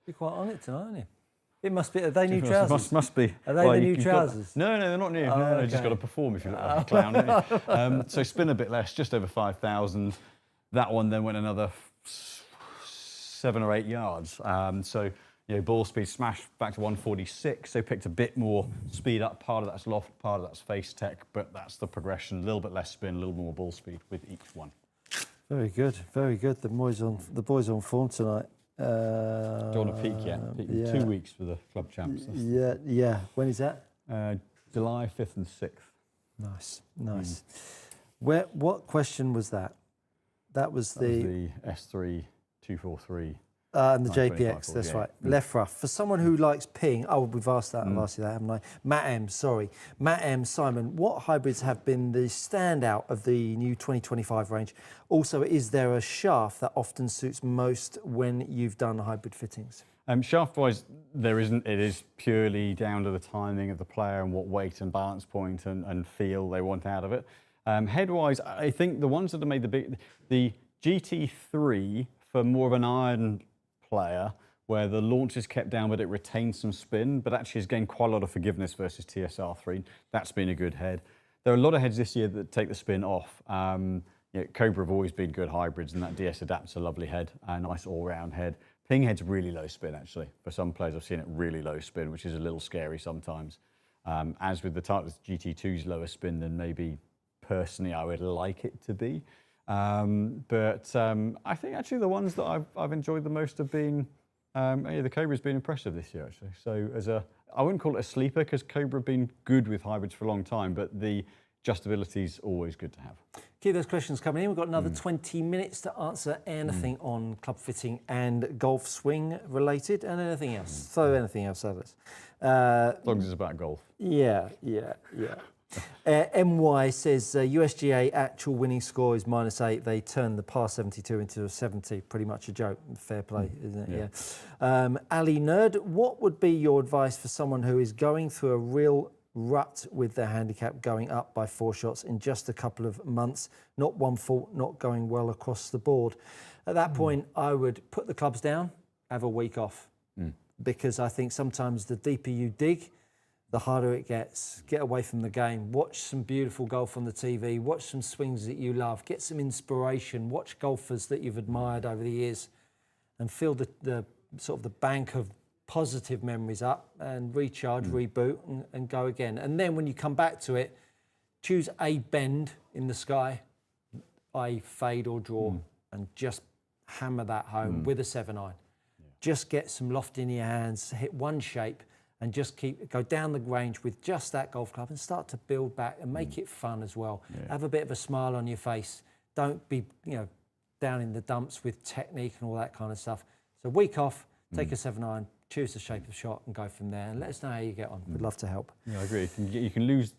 You're quite on it tonight, aren't you? It must be. Are they new trousers? Must be. Are they the new trousers? No, they're not new. Oh, no, okay. Just got to perform if you look like a clown. Don't you? So spin a bit less, just over 5,000. That one then went another 7 or 8 yards. So ball speed smashed back to 146. So picked a bit more speed up. Part of that's loft, part of that's face tech, but that's the progression. A little bit less spin, a little more ball speed with each one. Very good, very good. The boys on form tonight. Do you want to peak yet? Yeah. 2 weeks for the club champs. Yeah. When is that? July 5th and 6th. Nice. What question was that? That was the S3 243. And the 925 JPX, that's 48. right. Left rough. For someone who likes ping, oh, we've asked that, I've asked you that, haven't I? Matt M, sorry. Matt M, Simon, what hybrids have been the standout of the new 2025 range? Also, is there a shaft that often suits most when you've done hybrid fittings? Shaft-wise, there isn't. It is purely down to the timing of the player and what weight and balance point and feel they want out of it. Head-wise, I think the ones that have made the GT3 for more of an iron player, where the launch is kept down but it retains some spin, but actually has gained quite a lot of forgiveness versus TSR3. That's been a good head. There are a lot of heads this year that take the spin off. Cobra have always been good hybrids, and that DS Adapt's a lovely head, a nice all-round head. Ping head's really low spin, actually. For some players, I've seen it really low spin, which is a little scary sometimes. As with the Titleist GT2's lower spin than maybe personally I would like it to be. I think actually the ones that I've enjoyed the most have been, the Cobra's been impressive this year, actually. So I wouldn't call it a sleeper, because Cobra have been good with hybrids for a long time, but the adjustability is always good to have. Keep those questions coming in. We've got another 20 minutes to answer anything on club fitting and golf swing related, and anything else. Throw anything else at us. As long as it's about golf. Yeah. MY says USGA actual winning score is -8. They turned the par 72 into a 70. Pretty much a joke. Fair play, isn't it? Yeah. Ali Nerd, what would be your advice for someone who is going through a real rut with their handicap, going up by 4 shots in just a couple of months? Not one fault, not going well across the board. At that point, I would put the clubs down, have a week off, because I think sometimes the deeper you dig, the harder it gets. Get away from the game. Watch some beautiful golf on the TV. Watch some swings that you love. Get some inspiration. Watch golfers that you've admired over the years, and fill the sort of the bank of positive memories up, and recharge, reboot, and go again. And then when you come back to it, choose a bend in the sky, i.e. fade or draw, and just hammer that home with a 7-iron. Just get some loft in your hands, hit one shape, and just go down the range with just that golf club, and start to build back and make it fun as well. Have a bit of a smile on your face. Don't be down in the dumps with technique and all that kind of stuff. So week off, take a 7-iron, choose the shape of the shot, and go from there. And let us know how you get on. We'd love to help. Yeah, I agree. You can lose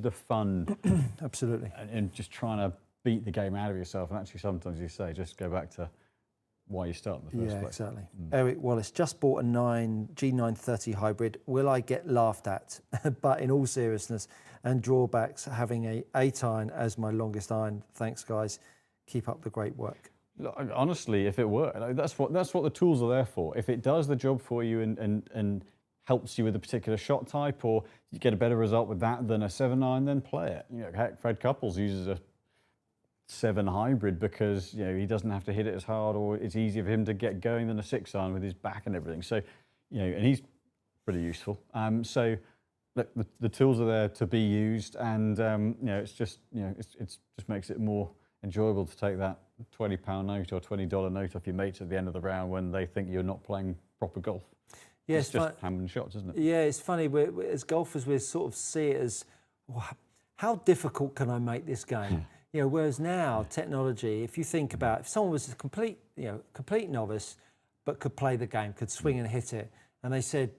the fun. Absolutely. And just trying to beat the game out of yourself. And actually, sometimes you say, just go back to why you start in the first place. Exactly. Eric Wallace, just bought a G930 hybrid. Will I get laughed at? But in all seriousness and drawbacks, having a 8-iron as my longest iron. Thanks, guys. Keep up the great work. Look, honestly, if it works, that's what the tools are there for. If it does the job for you and helps you with a particular shot type, or you get a better result with that than a 7-iron, then play it. Heck, Fred Couples uses a 7 hybrid because he doesn't have to hit it as hard, or it's easier for him to get going than a 6-iron with his back and everything. So, and he's pretty useful. So, look, the tools are there to be used, and it's just it just makes it more enjoyable to take that £20 note or $20 note off your mates at the end of the round when they think you're not playing proper golf. Yeah, it's just hammering shots, isn't it? Yeah, it's funny. As golfers, we sort of see it as, how difficult can I make this game? Whereas now, technology, if you think about if someone was a complete novice, but could play the game, could swing and hit it, and they said,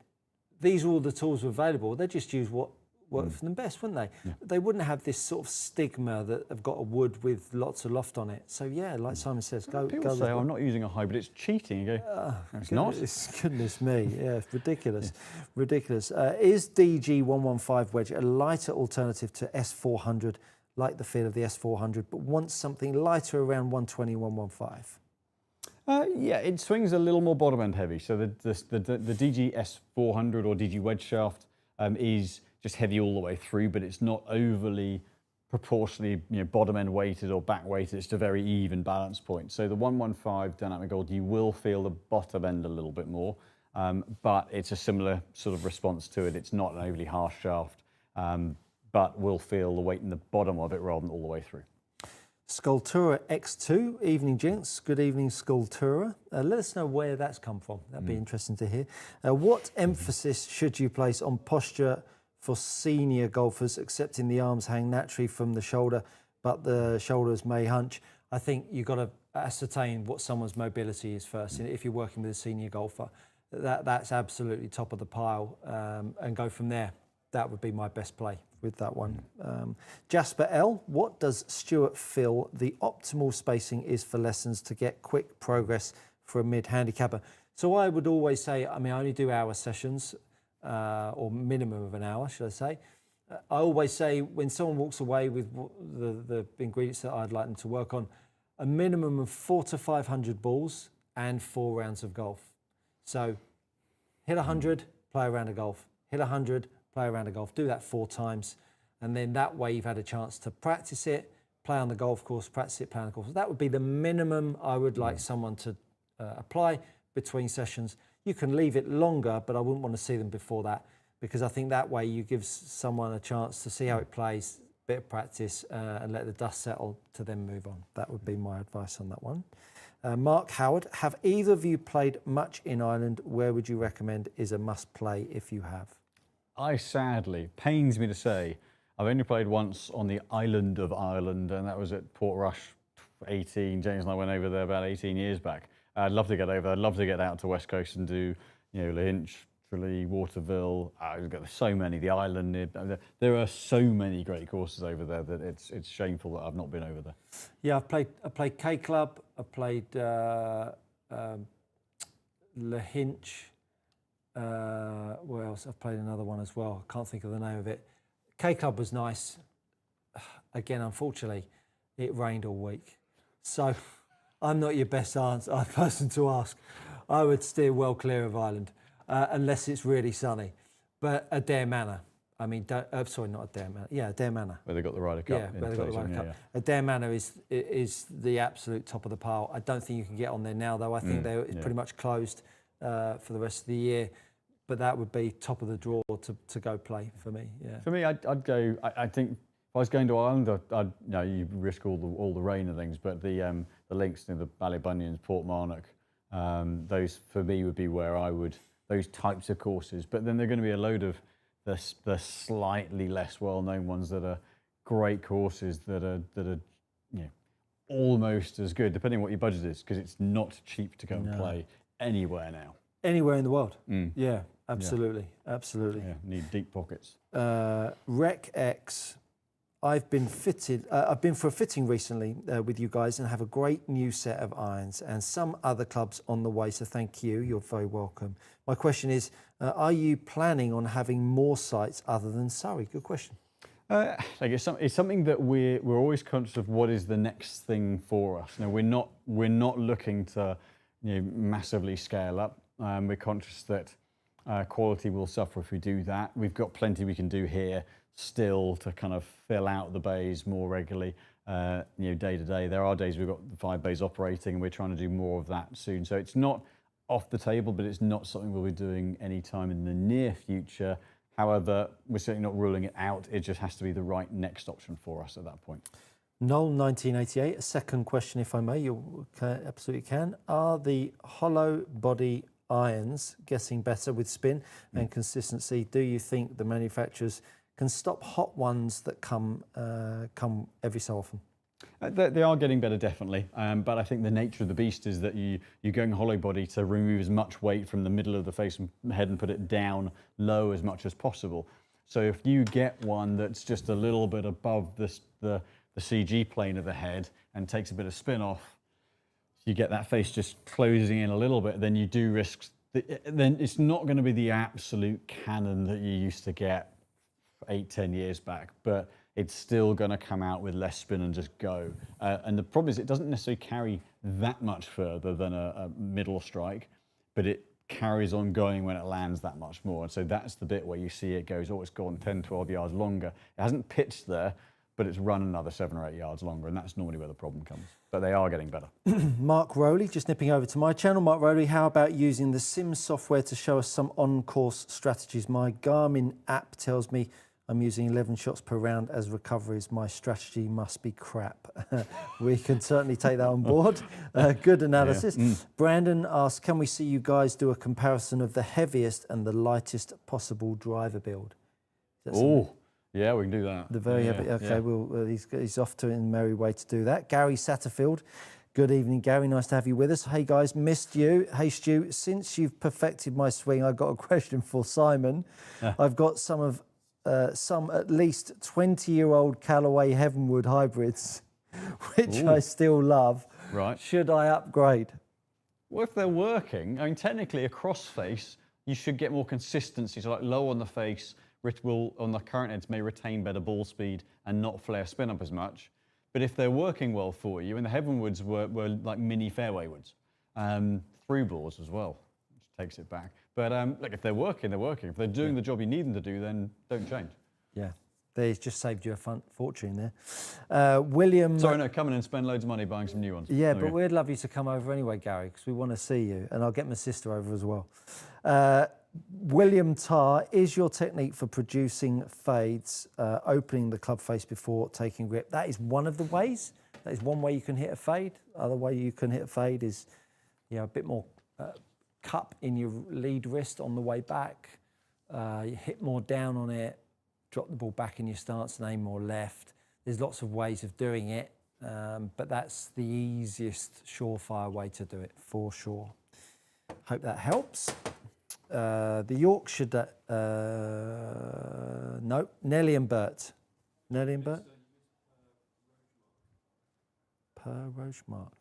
these are all the tools available, they'd just use what worked for them best, wouldn't they? Yeah. They wouldn't have this sort of stigma that have got a wood with lots of loft on it. So yeah, like Simon says, People say, I'm not using a hybrid, it's cheating. You go, it's not. Goodness me, yeah, it's ridiculous. Ridiculous. Is DG115 wedge a lighter alternative to S400, like the feel of the S400, but wants something lighter around 120, 115? Yeah, it swings a little more bottom end heavy. So the DG S400 or DG wedge shaft is just heavy all the way through, but it's not overly proportionally bottom end weighted or back weighted. It's a very even balance point. So the 115 Dynamic Gold, you will feel the bottom end a little bit more, but it's a similar sort of response to it. It's not an overly harsh shaft, but will feel the weight in the bottom of it rather than all the way through. Sculptura X2, evening gents. Good evening, Sculptura. Let us know where that's come from. That'd be interesting to hear. What emphasis should you place on posture for senior golfers, accepting the arms hang naturally from the shoulder, but the shoulders may hunch? I think you've got to ascertain what someone's mobility is first. If you're working with a senior golfer, that's absolutely top of the pile, and go from there. That would be my best play with that one. Jasper L, what does Stuart feel the optimal spacing is for lessons to get quick progress for a mid-handicapper? So I would always say, I mean, I only do hour sessions, or minimum of an hour, should I say. I always say when someone walks away with the ingredients that I'd like them to work on, a minimum of 400 to 500 balls and 4 rounds of golf. So hit 100, play a round of golf. Hit 100, play a round of golf. Do that 4 times. And then that way you've had a chance to practice it, play on the golf course, practice it, play on the golf course. That would be the minimum I would like someone to apply between sessions. You can leave it longer, but I wouldn't want to see them before that, because I think that way you give someone a chance to see how it plays, bit of practice, and let the dust settle to then move on. That would be my advice on that one. Mark Howard, have either of you played much in Ireland? Where would you recommend is a must play if you have? I sadly, pains me to say, I've only played once on the island of Ireland, and that was at Portrush 18. James and I went over there about 18 years back. I'd love to get over. I'd love to get out to West Coast and do, Lahinch, Tralee, Waterville. We've got so many. The island. There are so many great courses over there that it's shameful that I've not been over there. Yeah, I played K Club. I played Lahinch. Where else? I've played another one as well. I can't think of the name of it. K Club was nice. Again, unfortunately, it rained all week. So I'm not your best person to ask. I would steer well clear of Ireland, unless it's really sunny. But Adair Manor. I mean, sorry, not Adair Manor. Yeah, Adair Manor. Where they got the Ryder Cup. Yeah, where they got the Ryder Cup. Adair Manor is the absolute top of the pile. I don't think you can get on there now, though. I think it's pretty much closed for the rest of the year. But that would be top of the draw to go play for me. Yeah. For me, I'd go. I think if I was going to Ireland, you risk all the rain and things, but the links, the Ballybunions, Portmarnock, those for me would be where I would, those types of courses. But then there are going to be a load of the slightly less well-known ones that are great courses that are almost as good, depending on what your budget is, because it's not cheap to go and play anywhere now. Anywhere in the world. Yeah, absolutely, absolutely. Yeah, need deep pockets. Rec X. I've been for a fitting recently with you guys and have a great new set of irons and some other clubs on the way, so thank you. You're very welcome. My question is, are you planning on having more sites other than Surrey? Good question. It's something that we're always conscious of. What is the next thing for us? We're not looking to massively scale up. We're conscious that quality will suffer if we do that. We've got plenty we can do here still to kind of fill out the bays more regularly, day to day. There are days we've got the 5 bays operating, and we're trying to do more of that soon. So it's not off the table, but it's not something we'll be doing anytime in the near future. However, we're certainly not ruling it out. It just has to be the right next option for us at that point. Noel, 1988, a second question, if I may. You absolutely can. Are the hollow body irons getting better with spin and consistency? Do you think the manufacturers can stop hot ones that come every so often? They are getting better, definitely. But I think the nature of the beast is that you're going hollow body to remove as much weight from the middle of the face and head and put it down low as much as possible. So if you get one that's just a little bit above the CG plane of the head and takes a bit of spin off, you get that face just closing in a little bit, then you do risk, then it's not going to be the absolute cannon that you used to get 8-10 years back, but it's still going to come out with less spin and just go. And the problem is it doesn't necessarily carry that much further than a middle strike, but it carries on going when it lands that much more. And so that's the bit where you see it goes, it's gone 10, 12 yards longer. It hasn't pitched there, but it's run another 7 or 8 yards longer, and that's normally where the problem comes. But they are getting better. Mark Rowley, just nipping over to my channel. Mark Rowley, how about using the Sim software to show us some on-course strategies? My Garmin app tells me I'm using 11 shots per round as recoveries. My strategy must be crap. We can certainly take that on board. Good analysis. Yeah. Brandon asks, can we see you guys do a comparison of the heaviest and the lightest possible driver build? Oh, yeah, we can do that. The very heavy. Okay, yeah. He's off to in merry way to do that. Gary Satterfield, Good evening, Gary. Nice to have you with us. Hey, guys, missed you. Hey, Stu, since you've perfected my swing, I've got a question for Simon. Yeah. I've got some at least 20-year-old Callaway Heavenwood hybrids, which I still love. Right. Should I upgrade? Well, if they're working, I mean, technically a crossface, you should get more consistency. So like low on the face, will on the current heads may retain better ball speed and not flare spin up as much. But if they're working well for you, and the Heavenwoods were like mini fairway woods, through balls as well, which takes it back. But look, if they're working, they're working. If they're doing the job you need them to do, then don't change. Yeah, they just saved you a fortune there. William. Sorry, no, come in and spend loads of money buying some new ones. Yeah, but we'd love you to come over anyway, Gary, because we want to see you, and I'll get my sister over as well. William Tarr, is your technique for producing fades, opening the club face before taking grip? That is one of the ways. That is one way you can hit a fade. Other way you can hit a fade is, a bit more cup in your lead wrist on the way back. You hit more down on it, drop the ball back in your stance and aim more left. There's lots of ways of doing it, but that's the easiest, surefire way to do it, for sure. Hope that helps. The Yorkshire, no, Nelly and Bert. Nelly and Bert? Per Rochemark.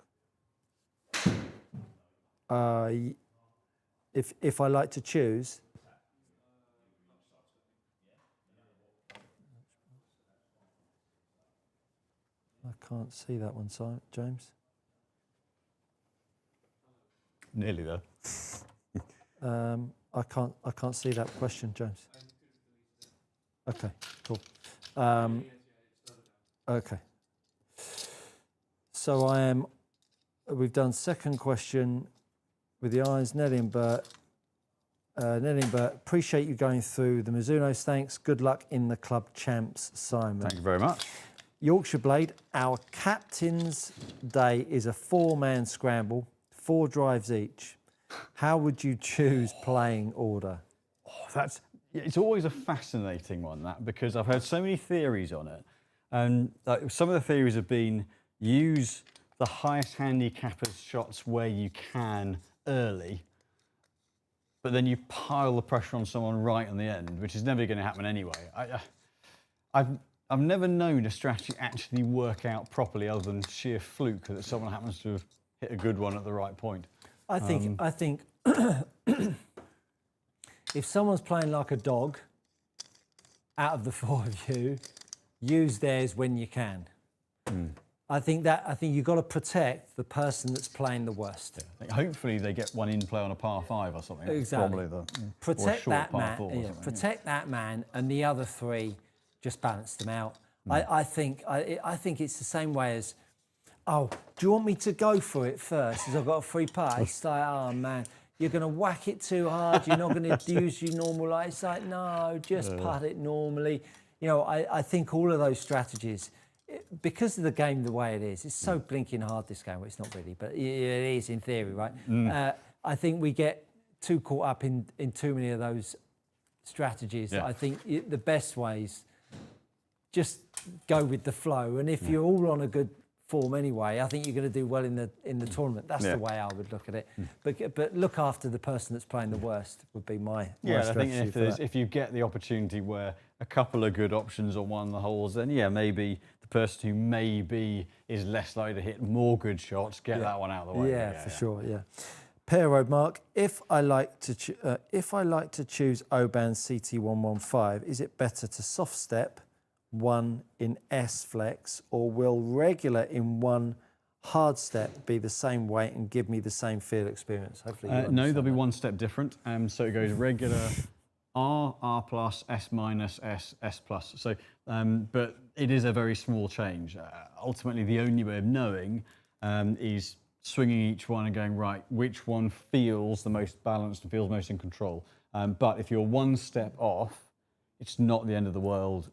If I like to choose. I can't see that one, James. Nearly there. I can't see that question, James. Okay, cool. Okay. So we've done second question with the irons, Nelly and Bert. Nelly and Bert, appreciate you going through the Mizuno's. Thanks. Good luck in the club champs, Simon. Thank you very much. Yorkshire Blade, our captain's day is a 4-man scramble, 4 drives each. How would you choose playing order? Oh, it's always a fascinating one, that, because I've heard so many theories on it. And some of the theories have been use the highest handicappers shots where you can early, but then you pile the pressure on someone right on the end, which is never going to happen anyway. I've never known a strategy actually work out properly other than sheer fluke that someone happens to have hit a good one at the right point. I think if someone's playing like a dog, out of the 4 of you, use theirs when you can. I think you've got to protect the person that's playing the worst. Yeah, hopefully they get one in play on a par 5 or something. Exactly. Protect that man. Yeah, protect that man, and the other 3 just balance them out. I think it's the same way as, oh, do you want me to go for it first? Because I've got a free putt. It's like, oh man, you're going to whack it too hard. You're not going to use your normal light. It's like, no, just putt it normally. I think all of those strategies, because of the game the way it is, it's so blinking hard, this game. Well, it's not really, but it is in theory, right? I think we get too caught up in too many of those strategies. I think the best ways, just go with the flow. And if you're all on a good form anyway, I think you're going to do well in the tournament. That's the way I would look at it. But look after the person that's playing the worst would be my strategy. I think if you get the opportunity where a couple of good options on one of the holes, then maybe the person who maybe is less likely to hit more good shots, get that one out of the way. Yeah, for sure. Yeah. Pair Road Mark, if I like to choose Oban CT115, is it better to soft step 1 in S flex, or will regular in 1 hard step be the same weight and give me the same feel experience? Hopefully no, there'll be 1 step different. So it goes regular R, R plus, S minus, S, S plus. So, but it is a very small change. Ultimately, the only way of knowing is swinging each one and going, right, which one feels the most balanced and feels most in control. But if you're 1 step off, it's not the end of the world.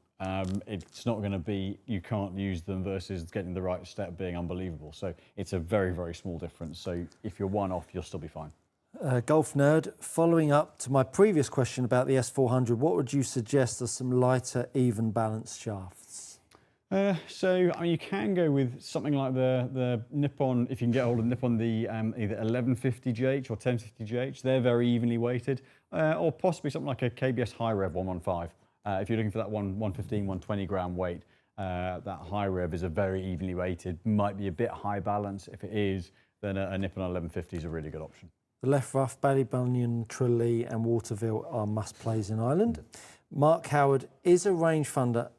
It's not going to be, you can't use them versus getting the right step being unbelievable. So it's a very, very small difference. So if you're 1 off, you'll still be fine. Golf Nerd, following up to my previous question about the S400, what would you suggest are some lighter, even balanced shafts? So I mean, you can go with something like the Nippon, if you can get hold of Nippon, the either 1150GH or 1050GH. They're very evenly weighted, or possibly something like a KBS High Rev 115. If you're looking for that 115, 120 gram weight, that High Rev is a very evenly weighted. Might be a bit high balance. If it is, then a Nippon 1150 is a really good option. The Left Rough, Ballybunion, Tralee and Waterville are must-plays in Ireland. Mark Howard, is a rangefinder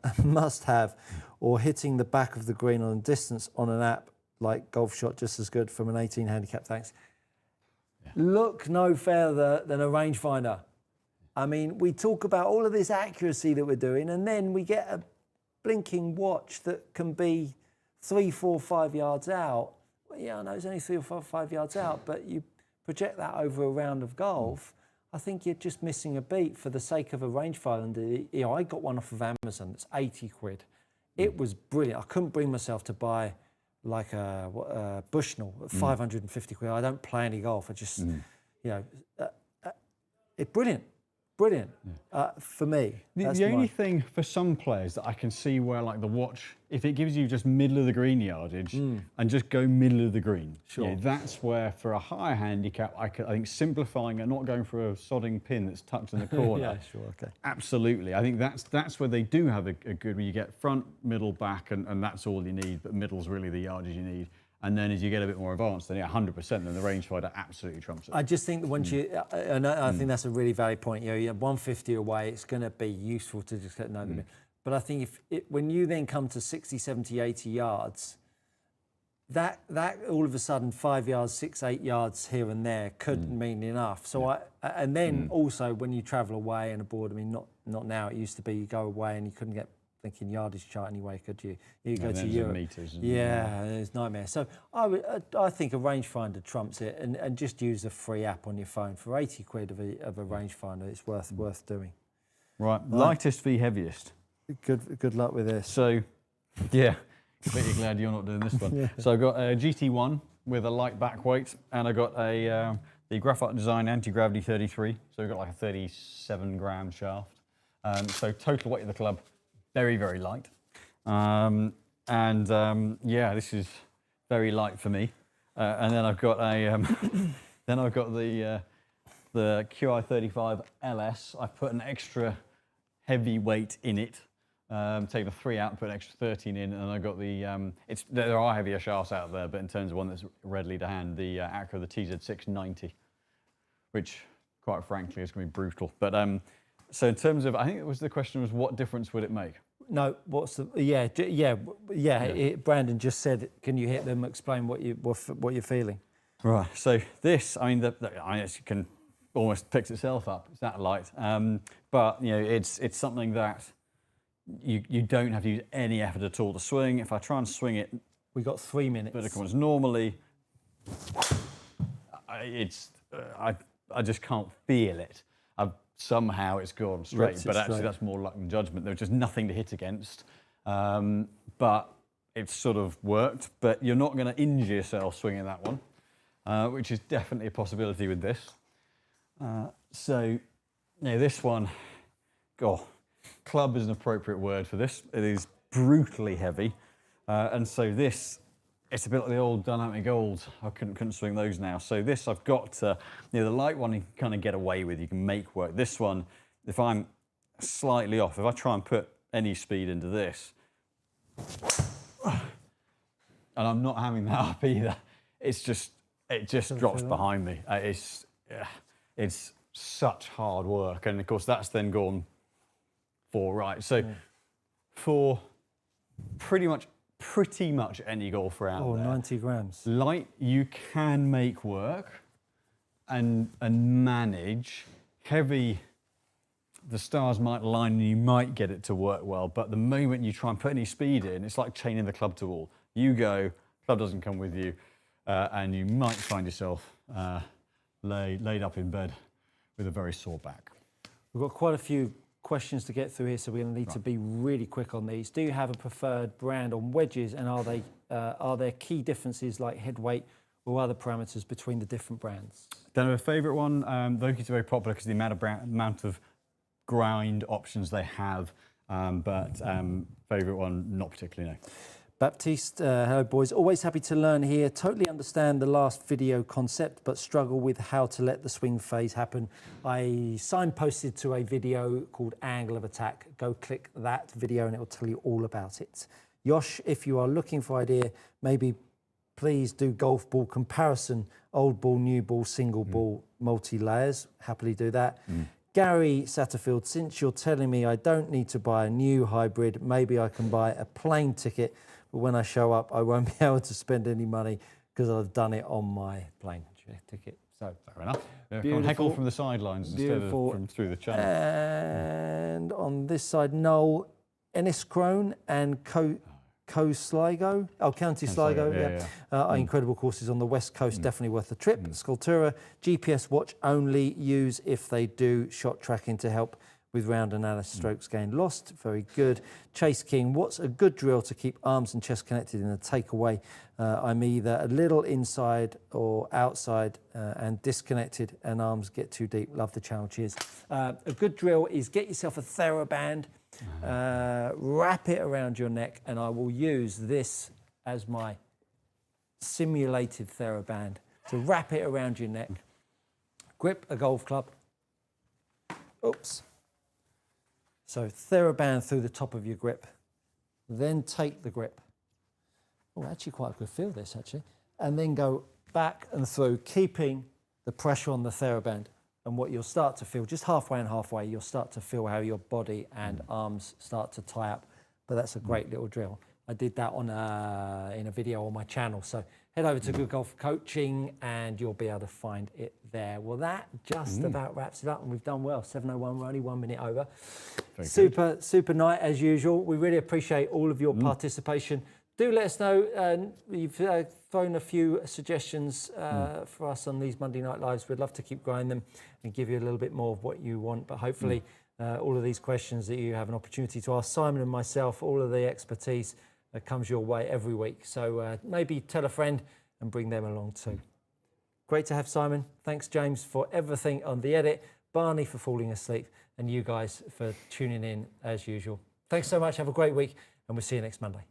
a must-have, or hitting the back of the green on a distance on an app like Golf Shot just as good from an 18 handicap? Thanks. Yeah. Look no further than a rangefinder. I mean, we talk about all of this accuracy that we're doing, and then we get a blinking watch that can be 3, 4, 5 yards out. Well, yeah, I know it's only 3 or 5 yards out, but you project that over a round of golf, I think you're just missing a beat for the sake of a rangefinder. You know, I got one off of Amazon that's 80 quid. It was brilliant. I couldn't bring myself to buy like a Bushnell at 550 quid. I don't play any golf. I just, you know, it's brilliant. Brilliant for me. The only thing for some players that I can see where, like the watch, if it gives you just middle of the green yardage and just go middle of the green, sure. You know, that's where for a higher handicap, I think simplifying and not going for a sodding pin that's tucked in the corner. Yeah, sure, okay. Absolutely. I think that's where they do have a good, where you get front, middle, back, and that's all you need, but middle's really the yardage you need. And then as you get a bit more advanced, then 100%, then the rangefinder absolutely trumps it. I just think that once you, and I think that's a really valid point. You know, you have 150 away, it's going to be useful to just know the But I think when you then come to 60, 70, 80 yards, that all of a sudden 5 yards, 6, 8 yards here and there could mean enough. So and then also when you travel away and abroad, I mean, not now. It used to be you go away and you couldn't get thinking yardage chart anyway, could you? You go to Europe. Meters it's nightmare. So I think a rangefinder trumps it, and just use a free app on your phone for 80 quid of a rangefinder. It's worth doing. Right, lightest v heaviest. Good luck with this. So, yeah, pretty glad you're not doing this one. Yeah. So I got a GT1 with a light back weight, and I got a the Graphite Design Anti-Gravity 33. So we've got like a 37 gram shaft. So total weight of the club, very, very light. Yeah, this is very light for me. And then I've got a, the QI35 LS. I've put an extra heavy weight in it. Taken a 3 out and put an extra 13 in, and I got the, there are heavier shafts out there, but in terms of one that's readily to hand, the Acura, the TZ690, which quite frankly is going to be brutal. But so in terms of, I think it was the question was what difference would it make? No, what's the, Brandon just said, can you hit them, explain what you're feeling? Right, so this, I mean, it can almost picks itself up, it's that light. But, you know, it's something that you don't have to use any effort at all to swing. If I try and swing it, we got 3 minutes. Vertical ones normally, I just can't feel it. Somehow it's gone straight, but actually that's more luck than judgment. There's just nothing to hit against, but it's sort of worked. But you're not going to injure yourself swinging that one, which is definitely a possibility with this. So, yeah, this one, club is an appropriate word for this. It is brutally heavy, and so this, it's a bit like the old Dynamic Gold. I couldn't swing those now. So this I've got, the light one you can kind of get away with, you can make work. This one, if I'm slightly off, if I try and put any speed into this, and I'm not having that up either, it just drops behind me. It's such hard work, and of course that's then gone 4 right. So for pretty much any golfer out there. 90 grams. Light, you can make work and manage. Heavy, the stars might align and you might get it to work well, but the moment you try and put any speed in, it's like chaining the club to wall. You go, club doesn't come with you, and you might find yourself laid up in bed with a very sore back. We've got quite a few questions to get through here, so we're going to need to be really quick on these. Do you have a preferred brand on wedges, and are there key differences like head weight or other parameters between the different brands? Don't have a favourite one. Vokies are very popular because of the amount of grind options they have. but favourite one, not particularly, no. Baptiste, hello boys. Always happy to learn here. Totally understand the last video concept, but struggle with how to let the swing phase happen. I signposted to a video called Angle of Attack. Go click that video and it will tell you all about it. Yosh, if you are looking for idea, maybe please do golf ball comparison, old ball, new ball, single ball, multi-layers. Happily do that. Gary Satterfield, since you're telling me I don't need to buy a new hybrid, maybe I can buy a plane ticket, but when I show up, I won't be able to spend any money because I've done it on my plane ticket. So fair enough. Yeah, heckle from the sidelines instead of from through the channel. And on this side, Noel Enniscrone and Sligo. Oh, County Sligo, yeah. Incredible courses on the west coast, definitely worth the trip. Sculptura, GPS watch only, use if they do shot tracking to help with round analysis, strokes gained lost. Very good. Chase King, what's a good drill to keep arms and chest connected in a takeaway? I'm either a little inside or outside and disconnected and arms get too deep. Love the channel, cheers. A good drill is get yourself a TheraBand, wrap it around your neck, and I will use this as my simulated TheraBand to wrap it around your neck. Grip a golf club. Oops. So TheraBand through the top of your grip, then take the grip. Oh, actually quite a good feel this actually. And then go back and through, keeping the pressure on the TheraBand. And what you'll start to feel, just halfway and halfway, you'll start to feel how your body and arms start to tie up. But that's a great little drill. I did that on in a video on my channel. So head over to Good Golf Coaching and you'll be able to find it there. Well, that just about wraps it up, and we've done well. 7:01, we're only 1 minute over. Super night as usual. We really appreciate all of your participation. Do let us know. You've thrown a few suggestions for us on these Monday Night Lives. We'd love to keep growing them and give you a little bit more of what you want. But hopefully all of these questions that you have an opportunity to ask Simon and myself, all of the expertise that comes your way every week. So maybe tell a friend and bring them along too. Great to have Simon. Thanks, James, for everything on the edit. Barney for falling asleep, and you guys for tuning in as usual. Thanks so much. Have a great week, and we'll see you next Monday.